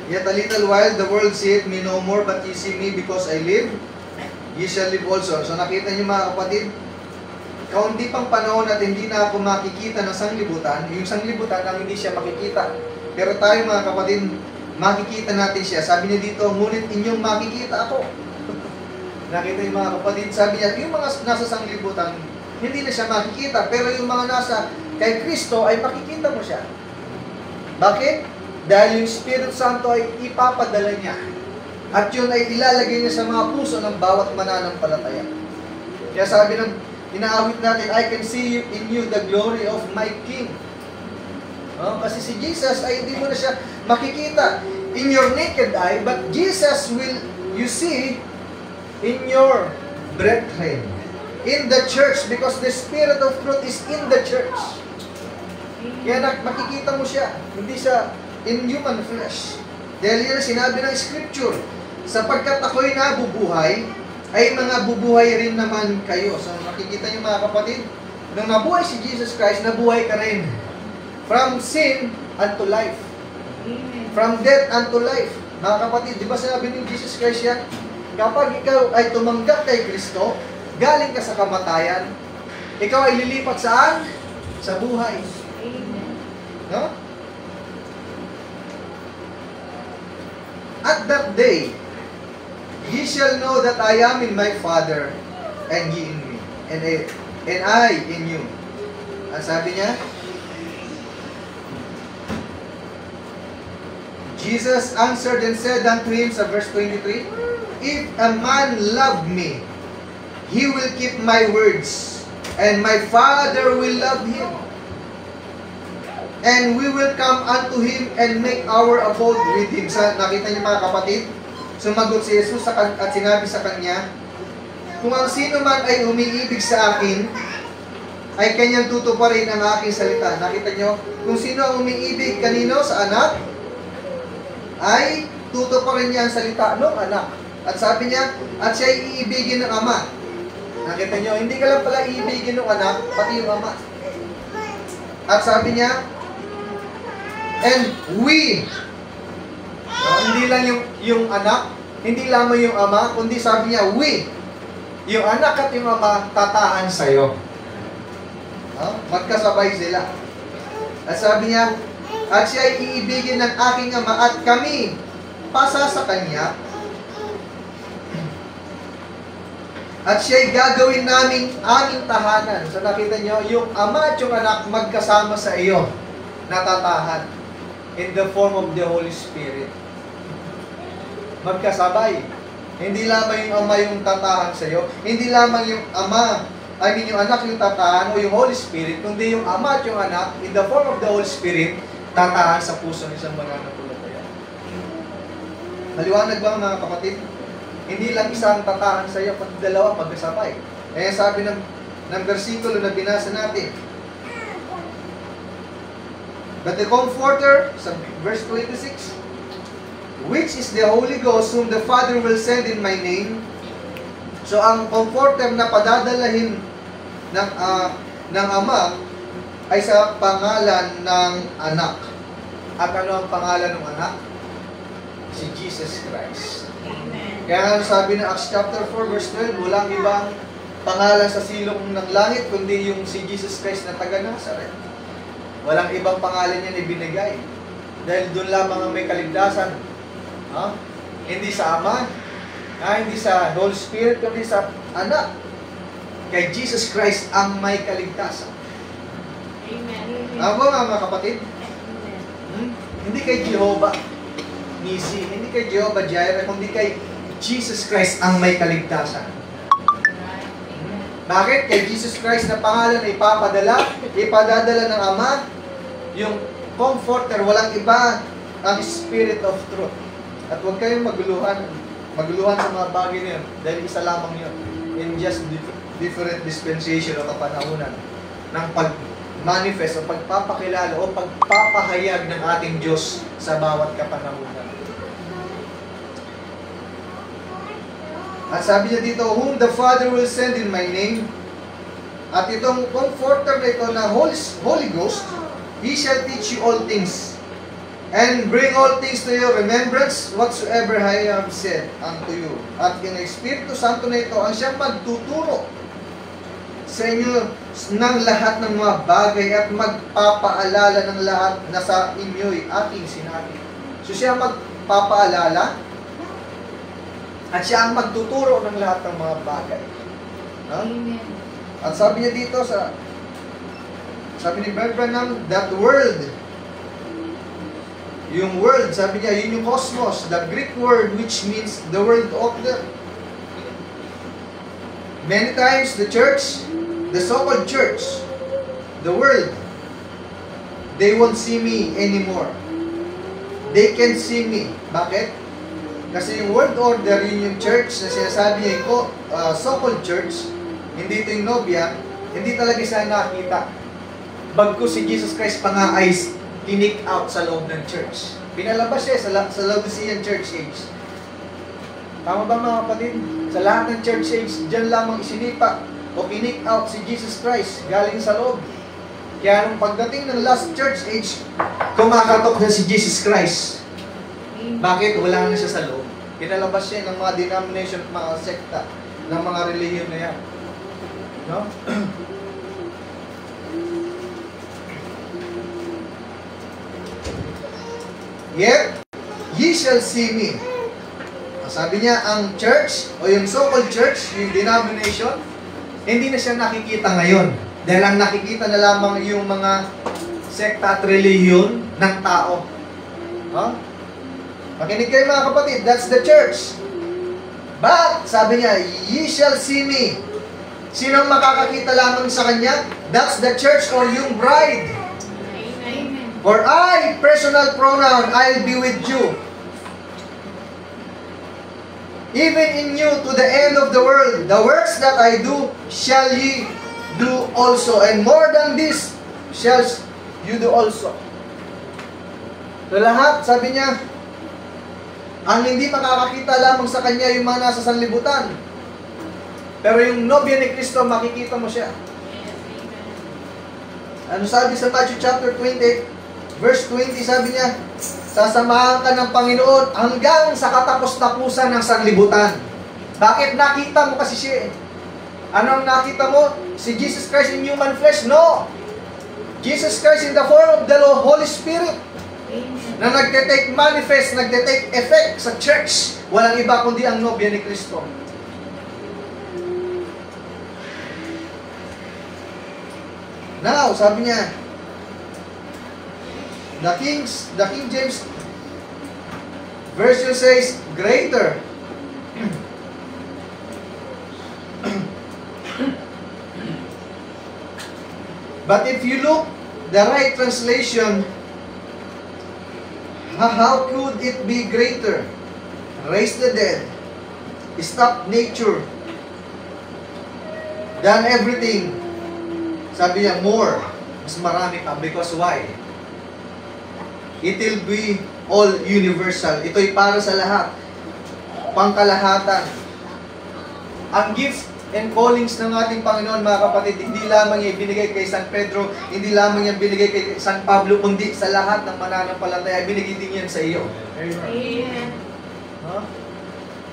yet a little while the world seeth me no more, but ye see me because I live, ye shall live also. So nakita niyo mga kapatid, kaunti pang panahon at hindi na ako makikita ng sanglibutan, yung sanglibutan ang hindi siya makikita. Pero tayo mga kapatid, makikita natin siya. Sabi niya dito, ngunit inyong makikita ako. Nakita yung mga kapatid, sabi niya, yung mga nasa sanglibutan, hindi na siya makikita. Pero yung mga nasa kay Kristo, ay makikita mo siya. Bakit? Dahil yung Espiritu Santo ay ipapadala niya. At yun ay ilalagay niya sa mga puso ng bawat mananampalataya. Kaya sabi ng inaawit natin, I can see in you the glory of my King. Kasi si Jesus ay hindi mo na siya makikita in your naked eye, but Jesus will you see in your brethren, in the church, because the Spirit of truth is in the church. Kaya makikita mo siya, hindi siya in human flesh. Dahil yun sinabi ng Scripture, sapagkat ako'y nabubuhay, ay mga bubuhay rin naman kayo. So makikita niyo mga kapatid, nung nabuhay si Jesus Christ, nabuhay ka rin. From sin unto life. Amen. From death unto life. Mga kapatid, di ba sinabi ni Jesus Christ yan? Kapag ikaw ay tumanggap kay Kristo, galing ka sa kamatayan, ikaw ay lilipat saan? Sa buhay. Amen. No? At that day, ye shall know that I am in my Father, and ye in me, and I in you. Ang sabi niya, Jesus answered and said unto him sa verse 23, if a man love me, he will keep my words, and my Father will love him. And we will come unto him and make our abode with him. Nakita niyo mga kapatid? Sumagot si Jesus at sinabi sa kanya, kung ang sino man ay umiibig sa akin, ay kanyang tutuparin ang aking salita. Nakita niyo? Kung sino ang umiibig kanino sa anak, ay tutuparin niya ang salita ng anak. At sabi niya, at siya ay iibigin ng ama. Nakita niyo? Hindi ka lang pala iibigin ng anak, pati yung ama. At sabi niya, and we, hindi lang yung anak, hindi lamang yung ama, kundi sabi niya, we, yung anak at yung ama, tataan sa'yo. Magkasabay sila. At sabi niya, at siya ay iibigin ng aking ama at kami pasa sa kanya. At siya ay gagawin namin aming tahanan. So nakita niyo, yung ama at yung anak magkasama sa iyo, natatahan in the form of the Holy Spirit. Magkasabay. Hindi lamang yung ama yung tatahan sa iyo, hindi lamang yung ama, yung anak yung tatahan o yung Holy Spirit, kundi yung ama at yung anak in the form of the Holy Spirit, tatahan sa puso ng isang mananampalataya. Maliwanag ba mga kapatid? Hindi lang isang tatahan sa iyo, pati dalawa magkasabay. Kaya sabi ng versikulo na binasa natin, but the Comforter, sa verse 26, which is the Holy Ghost, whom the Father will send in my name. So ang Comforter na padadalahin ng Ama ay sa pangalan ng anak. At ano ang pangalan ng anak? Si Jesus Christ. Amen. Kaya sabi ng Acts chapter 4 verse 12, walang ibang pangalan sa silong ng langit kundi yung si Jesus Christ na taga Nazareth. Walang ibang pangalan niya ibinigay. Dahil doon lamang ang may kaligtasan. Hindi sa Ama, hindi sa Holy Spirit, kundi sa anak. Kay Jesus Christ ang may kaligtasan. Amen. Ako mga kapatid, Amen. hindi kay Jehovah Nisi, hindi kay Jehovah Jireh, kundi kay Jesus Christ ang may kaligtasan. Bakit? Kay Jesus Christ na pangalan ay ipadadala ng Ama, yung Comforter, walang iba, ang Spirit of Truth. At huwag kayong maguluhan sa mga bagay na yun, dahil isa lamang yun, in just different dispensation o kapanahunan ng pag-manifest o pagpapakilala o pagpapahayag ng ating Diyos sa bawat kapanahunan. At sabi niya dito, whom the Father will send in my name, at itong Comforter na ito na Holy Ghost, He shall teach you all things, and bring all things to your remembrance, whatsoever I have said unto you. At yung Espiritu Santo na ito, ang siyang magtuturo sa inyo ng lahat ng mga bagay at magpapaalala ng lahat na sa inyo'y aking sinabi. So siya magpapaalala at siya ang magtuturo ng lahat ng mga bagay. Amen. At sabi niya dito sa Sabi ni Brother Branham, that world, yung world, sabi niya, yun yung cosmos, the Greek word which means the world order. Many times the church, the so-called church, the world, they won't see me anymore. They can see me. Bakit? Kasi yung world order, yun yung church na sinasabi niya ko, so-called church, hindi ito yung nobya, hindi talaga siya nakita. Bagkus si Jesus Christ pa nga ay kinik out sa loob ng church. Pinalabas siya sa Laodicean church age. Tama ba mga kapatid? Sa lahat ng church age, dyan lamang isinipa o kinik out si Jesus Christ galing sa loob. Kaya nung pagdating ng last church age, kumakatok na si Jesus Christ. Bakit? Wala na siya sa loob. Pinalabas siya ng mga denomination at mga sekta ng mga relihiyon na yan. No? Yet, ye shall see me. Sabi niya, ang church, o yung so-called church, yung denomination, hindi na siya nakikita ngayon. Dahil ang nakikita na lamang yung mga sekta at relihiyon ng tao. Huh? Makinig kayo mga kapatid, that's the church. But, sabi niya, ye shall see me. Sinong makakakita lamang sa kanya? That's the church or yung bride. Amen. For I, personal pronoun, I'll be with you. Even in you to the end of the world. The works that I do, shall ye do also. And more than this, shall you do also. So lahat, sabi niya, ang hindi makakakita lamang sa kanya yung mga nasa sanlibutan. Pero yung nobya ni Kristo, makikita mo siya. Ano sabi sa Matthew chapter 20, verse 20, sabi niya, sasamahan ka ng Panginoon hanggang sa katapos-tapusan ng sanlibutan. Bakit? Nakita mo kasi siya eh. Anong nakita mo? Si Jesus Christ in human flesh? No! Jesus Christ in the form of the Holy Spirit na nagte-take manifest, nagte-take effect sa church. Walang iba kundi ang nobya ni Kristo. Now, sabi niya, the King James version says, greater. But if you look, the right translation, how could it be greater? Raise the dead, stop nature, done everything. Sabi niya, more. Mas marami pa. Because why? It will be all universal. Ito'y para sa lahat. Pangkalahatan. Ang gifts and callings ng ating Panginoon, mga kapatid, hindi lamang yung binigay kay San Pedro, hindi lamang yung binigay kay San Pablo, kundi sa lahat ng mananampalataya, binigay din yan sa iyo. Amen. Huh?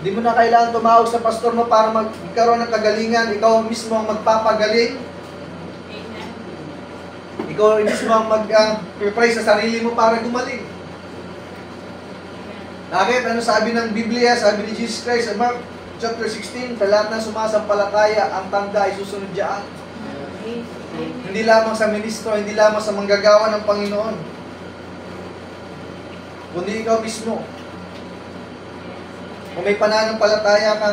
Hindi mo na kailangan tumawag sa pastor mo para magkaroon ng kagalingan. Ikaw mismo ang magpapagaling. Amen. Ikaw mismo ang mag-pray sa sarili mo para gumaling. Bakit? Ano sabi ng Biblia? Sabi ni Jesus Christ sa Mark chapter 16, sa lahat ng sumasampalataya, ang tanda ay susunod dyan. Hindi lamang sa ministro, hindi lamang sa manggagawa ng Panginoon, kundi ikaw mismo. Kung may pananampalataya ka,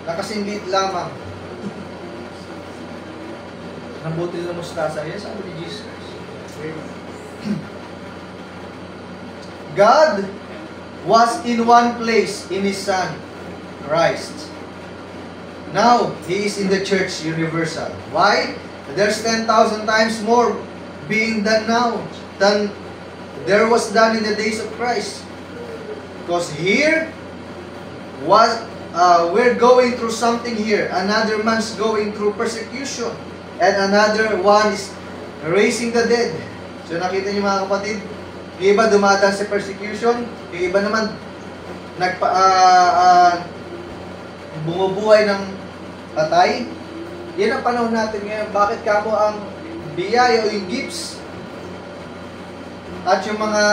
nakasindit lamang ng butil na mustasa. Yan sabi ni Jesus Christ. God was in one place in His Son, Christ. Now, He is in the church universal. Why? There's 10,000 times more being done now than there was done in the days of Christ. Because here, we're going through something here. Another man's going through persecution. And another one is raising the dead. So nakita niyo mga kapatid, yung iba dumadaan sa persecution, yung iba naman bumubuhay ng patay. Yan ang panahon natin ngayon. Bakit kamo ang biyaya o yung gifts at yung mga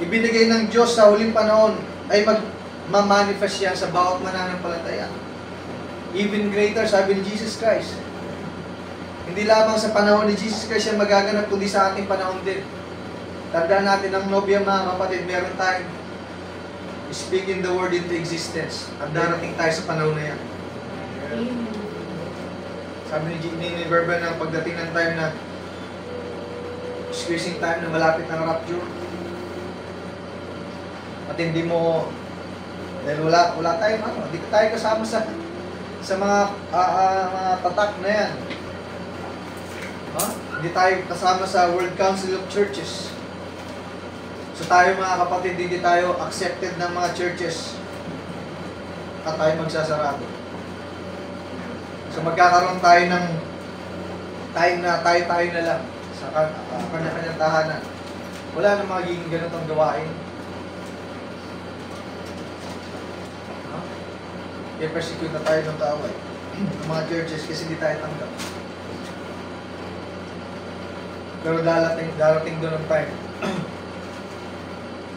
ibinigay ng Diyos sa huling panahon ay magmamanifest yan sa bawat mananampalataya. Even greater, sabi ni Jesus Christ. Hindi lamang sa panahon ni Jesus Christ siya magaganap, kundi sa ating panahon din. Tandaan natin ang nobya, mga kapatid, meron tayong speaking the word into existence. At darating tayo sa panahon na yan. Amen. Sabi ni Verba na pagdating ng time na squeezing time na malapit ang rapture, at hindi mo, dahil wala tayong hindi tayo kasama sa mga tatak na yan. Hindi tayo kasama sa World Council of Churches. So tayo, mga kapatid, hindi tayo accepted ng mga churches at tayo magsasarado. So magkakaroon tayo ng time na tayo na lang sa kanya-kanyang tahanan. Wala na magiging ganitong gawain. I-persecute na tayo ng kaaway ng mga churches kasi hindi tayo tanggap. Pero darating doon ang time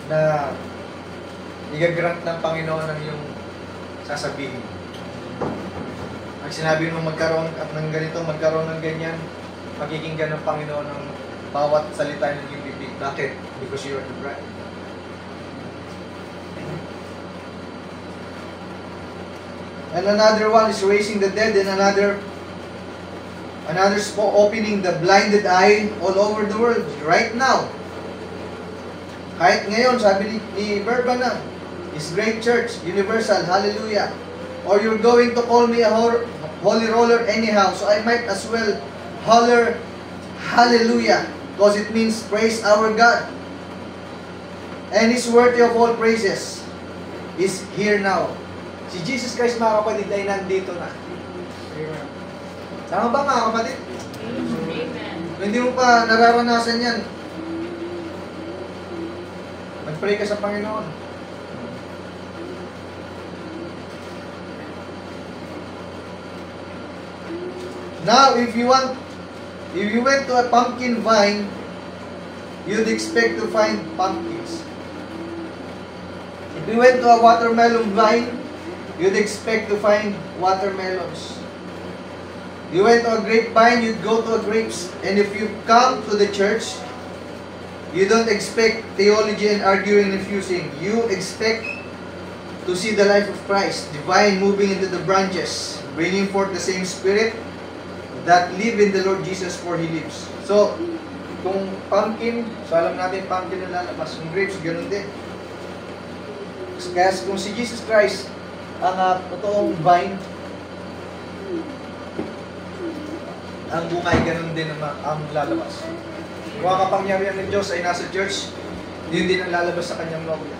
na i-grant ng Panginoon ang iyong sasabihin. Pag sinabi mo magkaroon ng ganito, magkaroon ng ganyan, magkikinggan ng Panginoon ng bawat salita ng iyong bibig. Bakit? Because you are the bride. And another one is raising the dead, and another opening the blinded eye all over the world right now. Kahit ngayon, sabi ni Verba na, His great church, universal, hallelujah. Or you're going to call me a holy roller anyhow, so I might as well holler hallelujah, because it means praise our God. And He's worthy of all praises. He's here now. Si Jesus Christ, mga kapatid, ay nandito na. Tama ba, mga kapatid? Amen. Kung hindi mo pa nararanasan yan, mag-pray ka sa Panginoon. Now, if you went to a pumpkin vine, you'd expect to find pumpkins. If you went to a watermelon vine, you'd expect to find watermelons. You went to a grapevine, you'd go to a grapes. And if you come to the church, you don't expect theology and arguing and fusing. You expect to see the life of Christ, divine moving into the branches, bringing forth the same Spirit that live in the Lord Jesus, for He lives. So, kung pumpkin, so alam natin pumpkin na lalabas. Kung grapes, ganun din. Kaya kung si Jesus Christ ang totoong vine, ang bungay ganun din ang lalabas. Kung ang kapangyarihan ng Diyos ay nasa church, yun din ang lalabas sa kanyang nobya.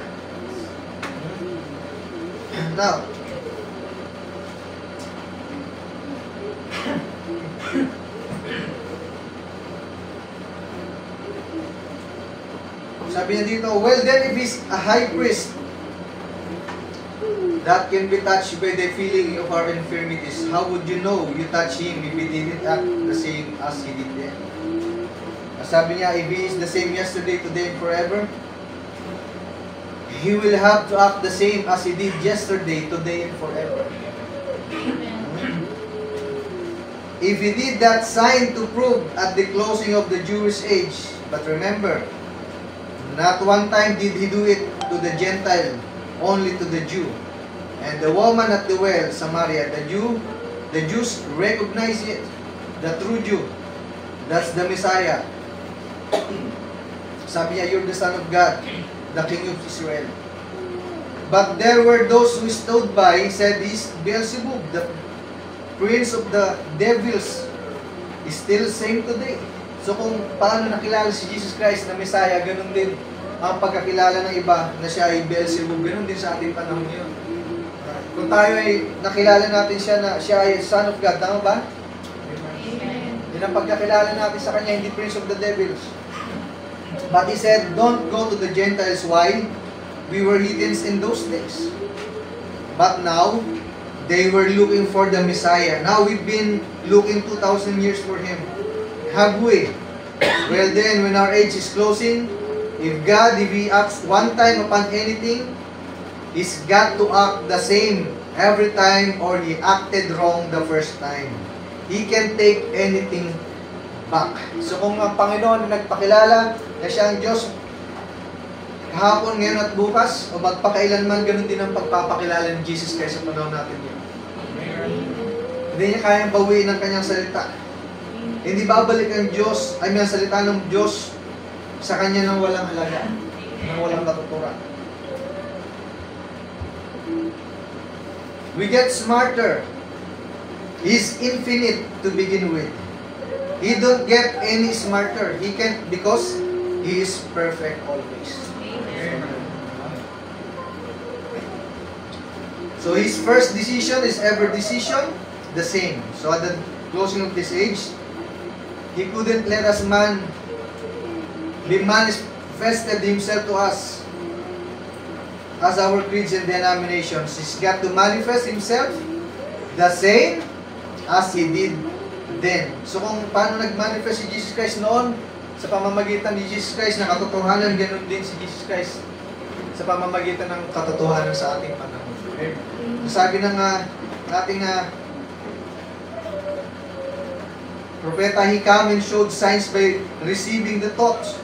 Now, sabi niya dito, well then, if He's a high priest that can be touched by the feeling of our infirmities, how would you know you touch Him if He didn't act the same as He did then? Sabi niya, if He is the same yesterday, today, and forever, He will have to act the same as He did yesterday, today, and forever. If He did that sign to prove at the closing of the Jewish age, but remember, not one time did He do it to the Gentile, only to the Jew. And the woman at the well, Samaria, the Jews recognize it, the true Jew. That's the Messiah. Sabi niya, you're the Son of God, the King of Israel. But there were those who stood by, said, he's Beelzebub, the prince of the devils, is still same today. So kung paano nakilala si Jesus Christ na Messiah, ganun din ang pagkakilala ng iba na siya ay Beelzebub, ganun din sa ating panahon ngayon. Kung tayo ay nakilala natin siya na siya ay Son of God, tama ba? Amen. Yun ang pagkakilala natin sa kanya, hindi prince of the devils. But He said, don't go to the Gentiles. Why? We were heathens in those days. But now, they were looking for the Messiah. Now we've been looking 2,000 years for Him. Have we? Well then, when our age is closing, if He acts one time upon anything, He's got to act the same every time, or He acted wrong the first time. He can take anything back. So kung ang Panginoon na nagpakilala na siya ang Diyos kahapon, ngayon at bukas, o magpakailanman, ganun din ang pagpapakilala ni Jesus Christ sa panahon natin yun. Hindi niya kayang bawiin ang kanyang salita. Hindi babalik ang Diyos, ay may salita ng Diyos sa kanya nang walang halaga, nang walang katuturan. We get smarter. He's infinite to begin with. He don't get any smarter. He can't, because He is perfect always. So His first decision is ever decision the same. So at the closing of this age, He couldn't let us man be manifested Himself to us as our creeds and denominations. He's got to manifest Himself the same as He did then. So kung paano nag-manifest si Jesus Christ noon, sa pamamagitan ni Jesus Christ na katotohanan, ganoon din si Jesus Christ sa pamamagitan ng katotohanan sa ating panahon. Sabi ng ating propeta, He came and showed signs by receiving the thoughts,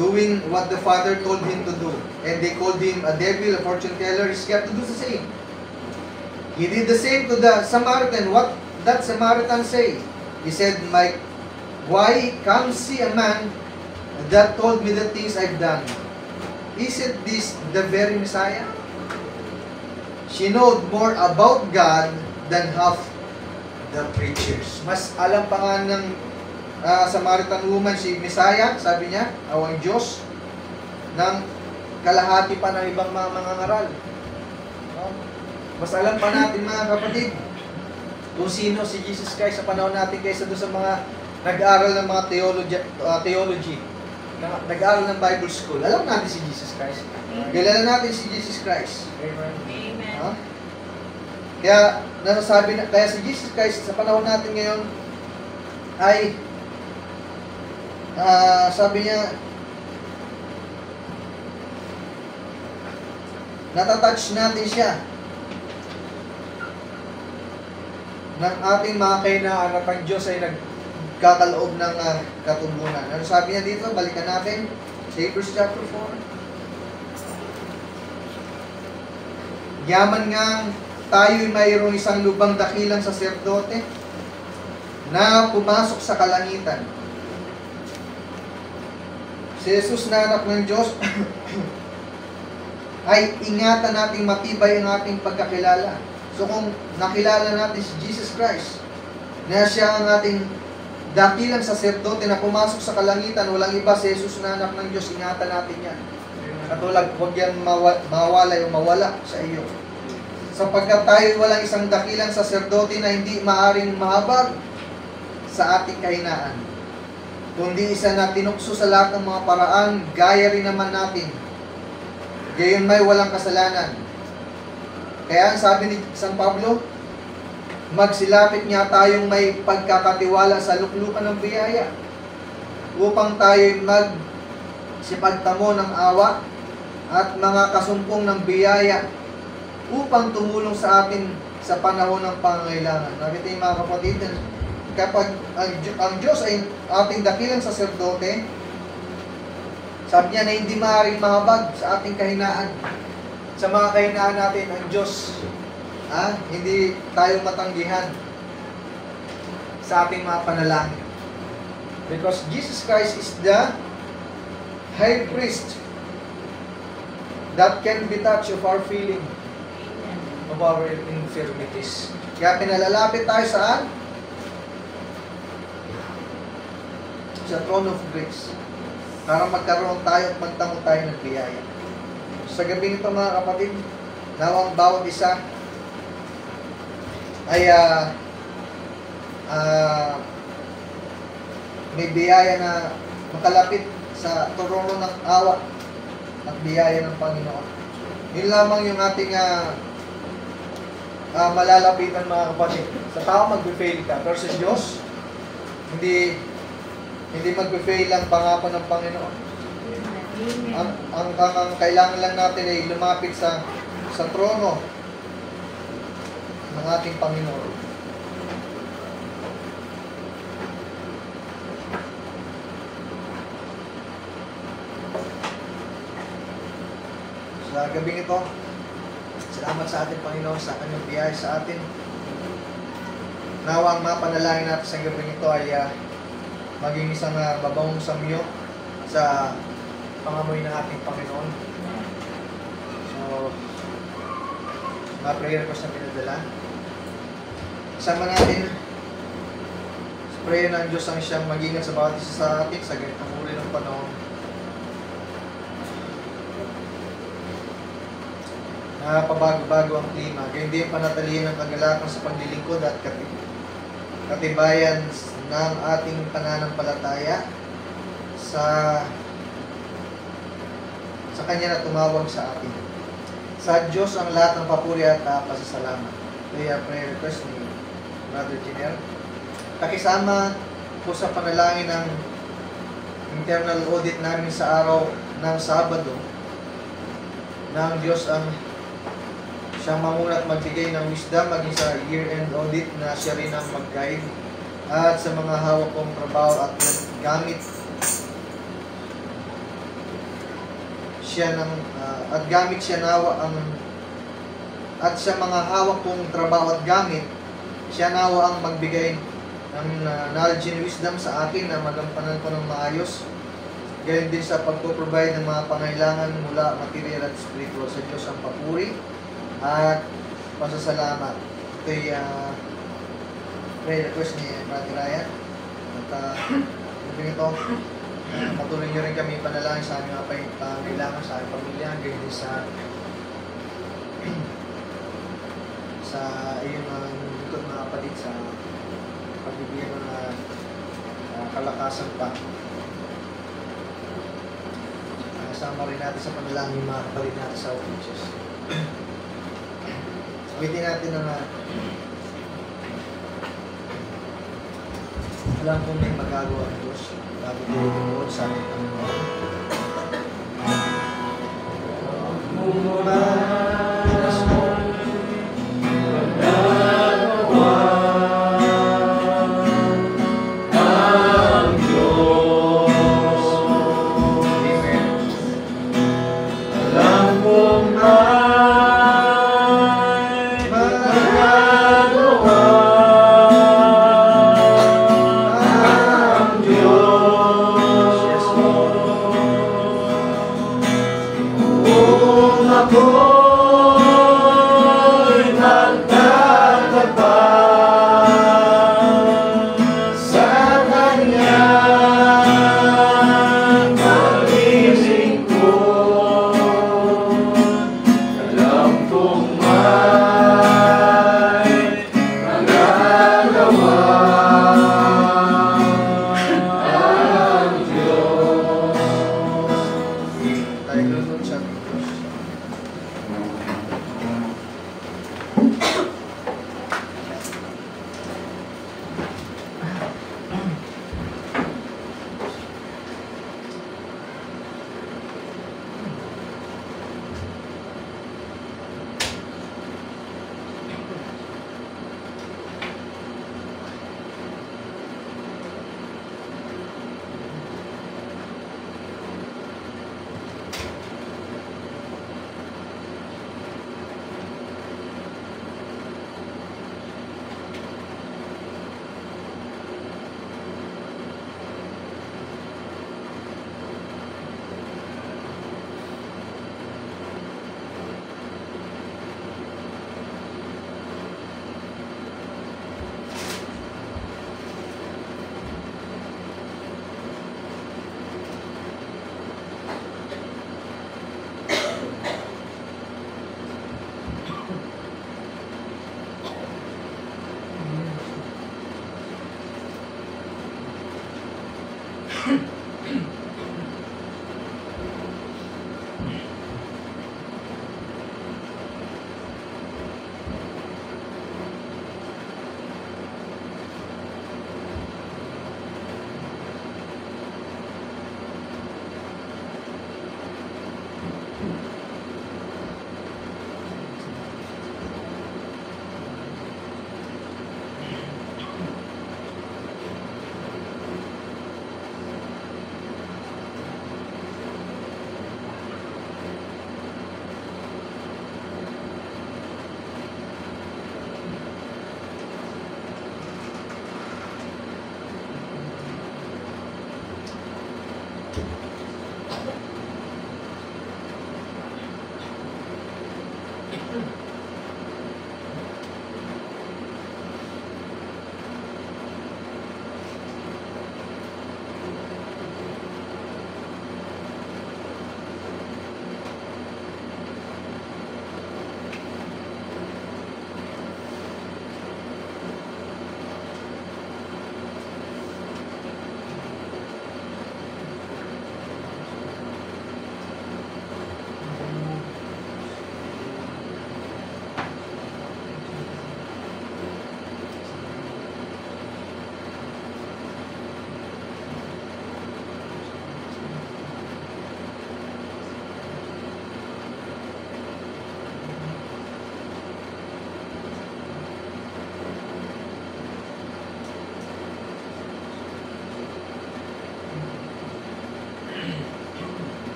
doing what the Father told Him to do. And they called Him a devil, a fortune teller. He's got to do the same. He did the same to the Samaritan. What that Samaritan say? He said, why come see a man that told me the things I've done? Isn't this the very Messiah? She knowed more about God than half the preachers. Mas alam pa nga ng Samaritan woman si Messiah, sabi niya, ang Diyos, ng kalahati pa ng ibang mga ngaral. Mas alam pa natin, mga kapatid, kung sino si Jesus Christ sa panahon natin kaysa doon sa mga nag-aaral ng mga theology, nag-aaral ng Bible school. Alam natin si Jesus Christ. Kilala natin si Jesus Christ. Amen. Kaya nasasabi na, kaya si Jesus Christ sa panahon natin ngayon ay sabi niya, natatouch natin siya ng ating mga kahinaan at ang Diyos ay nagkakaloob ng katubunan. Ano sabi niya dito? Balikan natin sa Hebrews chapter 4. Yaman nga tayo'y mayroong isang lubang dakilang saserdote na pumasok sa kalangitan. Si Jesus na anak ng Diyos ay ingatan nating matibay ang ating pagkakilala. So kung nakilala natin si Jesus Christ na siya ang ating dakilang saserdote na pumasok sa kalangitan, walang iba, si Jesus na anak ng Diyos, ingatan natin yan. Katulad, huwag yan mawalay o mawala sa iyo. Sapagkat tayo walang isang dakilang saserdote na hindi maaring mahabag sa ating kahinaan, kundi isa na tinukso sa lahat ng mga paraan, gaya rin naman natin. Gayon may walang kasalanan. Kaya ang sabi ni San Pablo, magsilapit niya tayong may pagkakatiwala sa luklukan ng biyaya upang tayo'y magsipagtamo ng awa at mga kasumpong ng biyaya upang tumulong sa atin sa panahon ng pangangailangan. Nakita yung mga kapatid, kapag ang Diyos ay ating dakilang saserdote, sabi niya na hindi maaaring mahabag sa ating kahinaan. Sa mga kahinaan natin, ang Diyos, hindi tayo matanggihan sa ating mga panalangin. Because Jesus Christ is the high priest that can be touched of our feeling, of our infirmities. Kaya pinalalapit tayo saan? Sa throne of grace. Para magkaroon tayo at magtamo tayo ng biyaya. Sa gabi nito mga kapatid, nawang bawat isa ay may biyaya na makalapit sa trono ng awa at biyaya ng Panginoon. Yun lamang yung ating malalapitan mga kapatid. Sa tao mag-fail ka, pero sa Diyos hindi mag-fail ang pangako ng Panginoon. Ang kailangan lang natin ay lumapit sa trono ng ating Panginoon. Sa gabing ito, salamat sa ating Panginoon sa kanyang biyaya sa atin. Nawa ang mapanalangin natin sa gabing ito ay maging isang babawang samyo sa pangamoy ng ating Panginoon. So, mga prayer ko sa pinadala. Isama natin sa prayer ng Diyos ang siyang mag-ingat sa bawat isa sa atin sa ganitong uri ng panahon. Pabago-bago ang klima, gayon din panatilihin ang kagalakan sa paglilingkod at katibayan ng ating pananampalataya sa Kanya na tumawag sa atin. Sa Diyos ang lahat ng papuri at pasasalamat. Ito yung prayer request ni Brother Jenner. Pakisama po sa panalangin ng internal audit namin sa araw ng Sabado ng Diyos ang siyang mamuna at magbigay ng wisdom maging sa year-end audit na siya rin ang mag-guide at sa mga hawak kong trabaho at gamit siya ng at gamit siya nawa ang at sa mga hawak kong trabaho at gamit siya nawa ang magbigay ng knowledge and wisdom sa akin na magampanan ko ng maayos. Gayon din sa pagpo-provide ng mga pangailangan mula material at spiritual. Sa Diyos ang papuri at pasasalamat. Ito'y prayer request ni Brother Ryan. At ito, patuloy nyo rin kami panalangin sa aming mga pangailangan sa aming pamilya. Gayon din sa iyong lingkod mga kapatid sa pagbibigyan ng kalakasan pa. Kasama rin natin sa panalangin mga kapatid natin sa churches. Sabitin natin na alam kong may magagawa ng Diyos bago tayo tumuod sa ating Panginoon.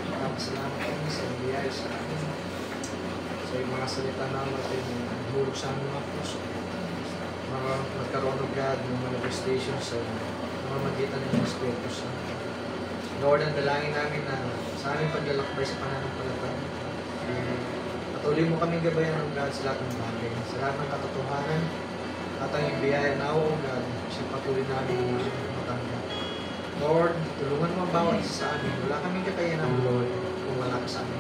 Maraming salamat kami sa biyaya sa amin. Sa yung mga salita namin ay hulog sa aming mga puso. Magkaroon ng God ng manifestation sa mamamagitan ng Espiritu Santo. Lord, ang dalangin namin na sa aming paglalakbay sa pananampalataya, patuloy mo kaming gabayan ng God sa lahat ng bagay. Sa lahat ng katotohanan at ang biyaya na o God, sa patuloy namin matanggap. Lord, tulungan mo ang bawat isa sa amin. Wala kaming kakayanan, Lord, kung wala ka sa amin.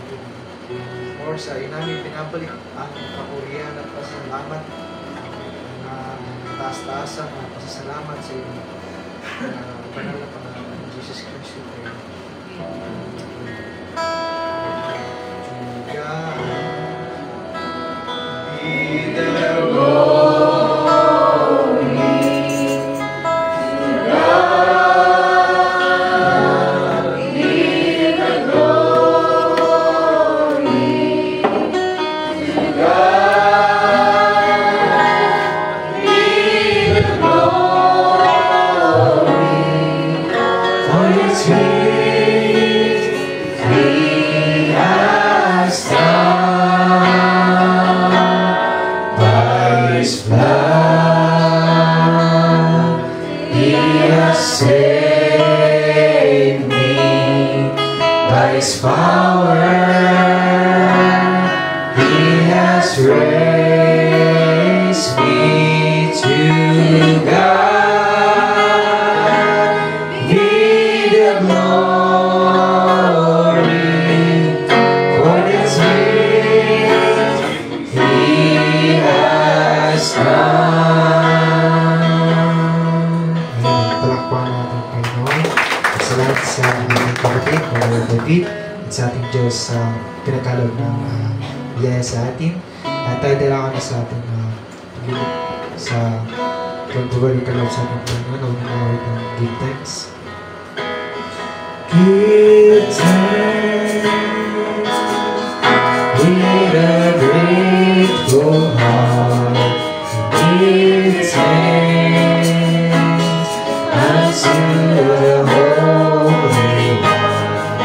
Lord, sa namin pinabalik ang kapurihan at pasalamat na taas-taasan, pasasalamat sa iyo. Banal na Panginoon, Jesus Christ, His wings He has done. By His blood He has saved me. By His power He has raised me to God. Be the glory for His wings He has done. Palakpakan natin kay Noy. Salamat sa ating kapatid, Brother David, at sa ating Diyos sa pinagkaloob ng biyaya sa atin. At tayo dala kami sa ating sa pagbabalik kaloob sa ating Panginoon. Nawawit ng give thanks. Give thanks with a grateful heart. Give thanks unto the Holy One.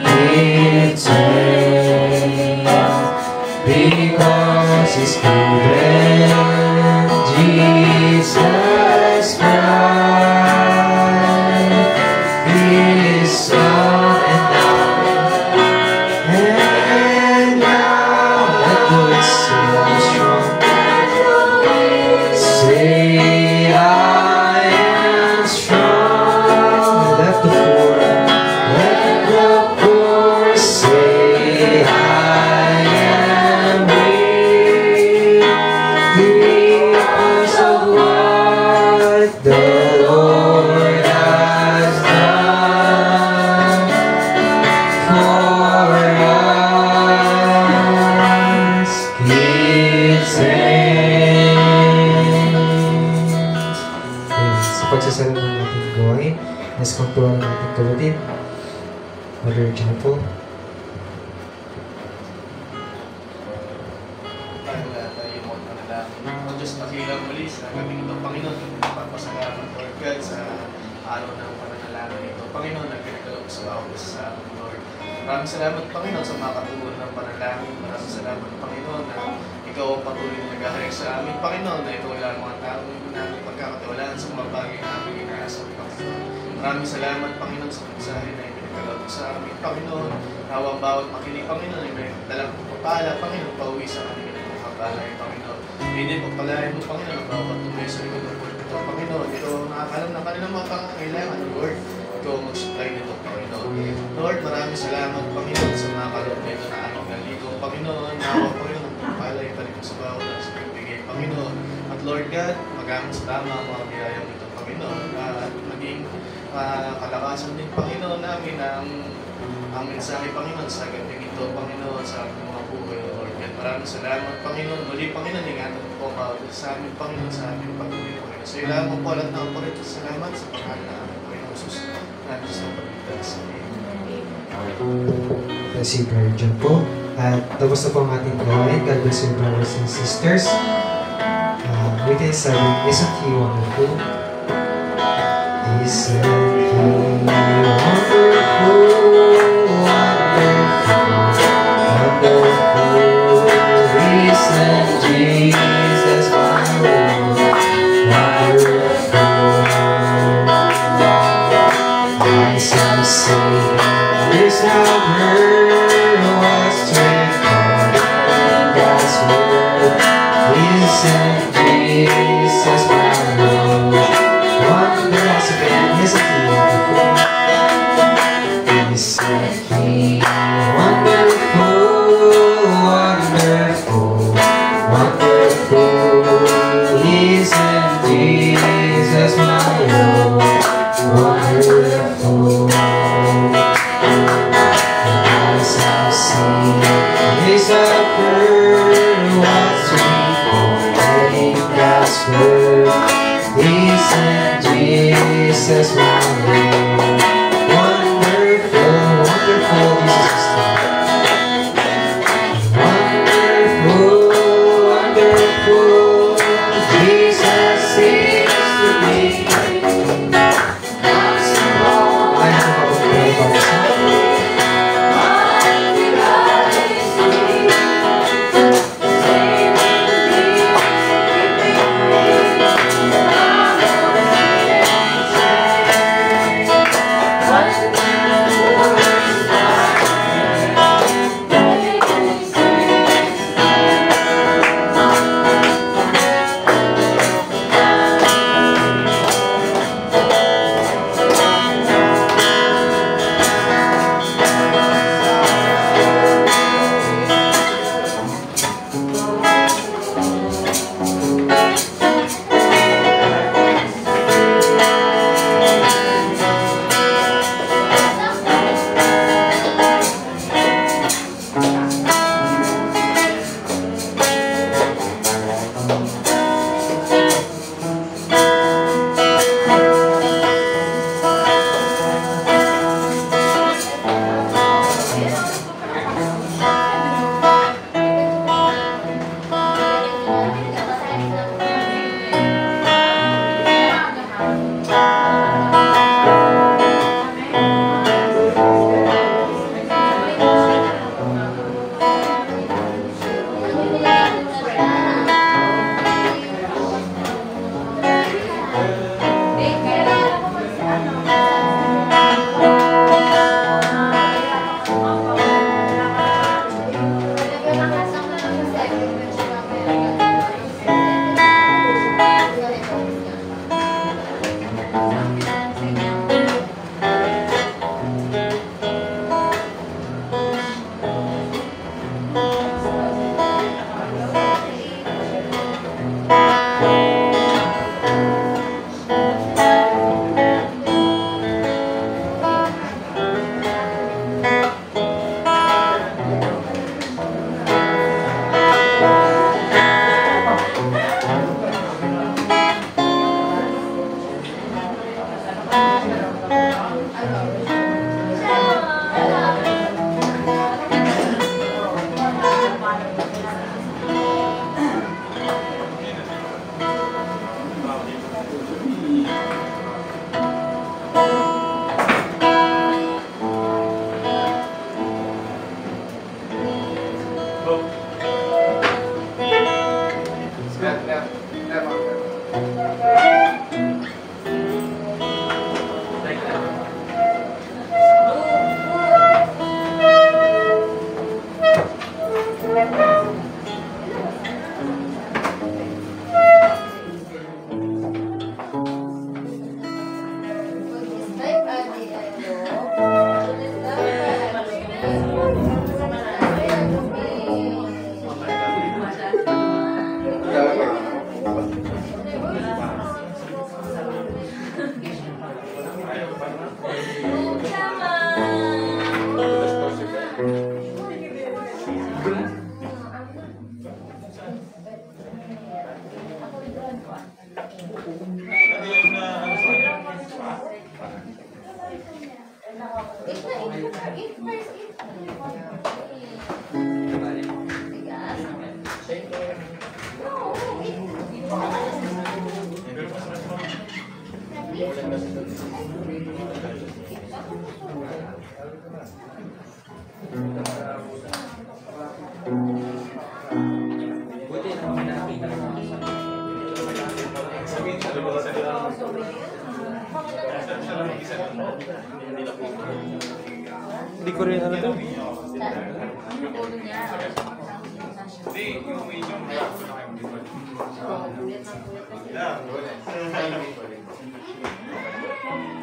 Give thanks because He's given Jesus Christ, His Son, and now that voice so strong. Say, I am strong. Let the poor say, I am weak because of what the Lord has done for us. Give thanks. Sa pagsasalamat natin gawain, nasa kontuan ng ating kapatid, Mother Jennifer. Tayo mo na lang. O Diyos, pakilang muli sa gabing ito, Panginoon. Papasalamat, Lord God, sa araw ng pananalangin ito. Panginoon, ang pinagkaloob sa bawat isa sa amin, Lord. Maraming salamat, Panginoon, sa mga katulad ng panalangin. Maraming salamat, Panginoon, na Ikaw ang patuloy na nag-ahayag sa amin, Panginoon, na ito wala ang mga tao namin pagkakatiwalaan sa mga bagay na aming inaasam, Panginoon. Maraming salamat, Panginoon, sa mensahe na ipinagkaloob sa amin, Panginoon. Nawang bawat makinig, Panginoon, ay may dalang pagpapala, Panginoon, pauwi sa aming pagpapalay, Panginoon. Hindi pagpalain mo, Panginoon, ang bawat tuloy sa likod ng pulpito, Panginoon. Ito ang nakakalam ng kanilang mga pangangailangan, Lord. Ikaw ang mag-supply nito, Panginoon. Lord, maraming salamat, Panginoon, sa mga kaloob nito na aming naligo, Panginoon. Nawang, Panginoon, ang pagpapalay, balik mo sa bawat na sa pagbigay, Panginoon. At Lord God, magamit sa tama ang mga biyayang ito, Panginoon. At maging kalakasan din, Panginoon, namin ang mensahe, Panginoon, sa gabing ito, Panginoon, sa ating mga buhay, Lord God. Maraming salamat, Panginoon. Muli, Panginoon, ingatan po ang bawat sa amin, Panginoon, sa ating patuloy, Panginoon. Sa ilang mo po, alat na po rin. Salamat sa pangalan na aming Panginoon Jesus. Natin sa pagligtas. Si Brother John po. At tapos na po ang ating gawain. God bless you, brothers and sisters. Within sabi, isn't He wonderful? Isn't He wonderful? Wonderful, wonderful. Isn't Jesus my Lord? Wonderful. I shall sing this hour was recorded in God's word. Isn't Jesus my Lord? Wonders again, isn't He wonderful? Isn't He wonderful, wonderful, wonderful? Isn't Jesus my Lord? Wonderful. As I see His word was recorded in God's word. Isn't Jesus my Lord? Wonderful, wonderful, Jesus is wonderful, wonderful, Jesus is to me. I have Hindi ko rin ano to. Hindi, yung medium, wala ko na kayo. Yeah,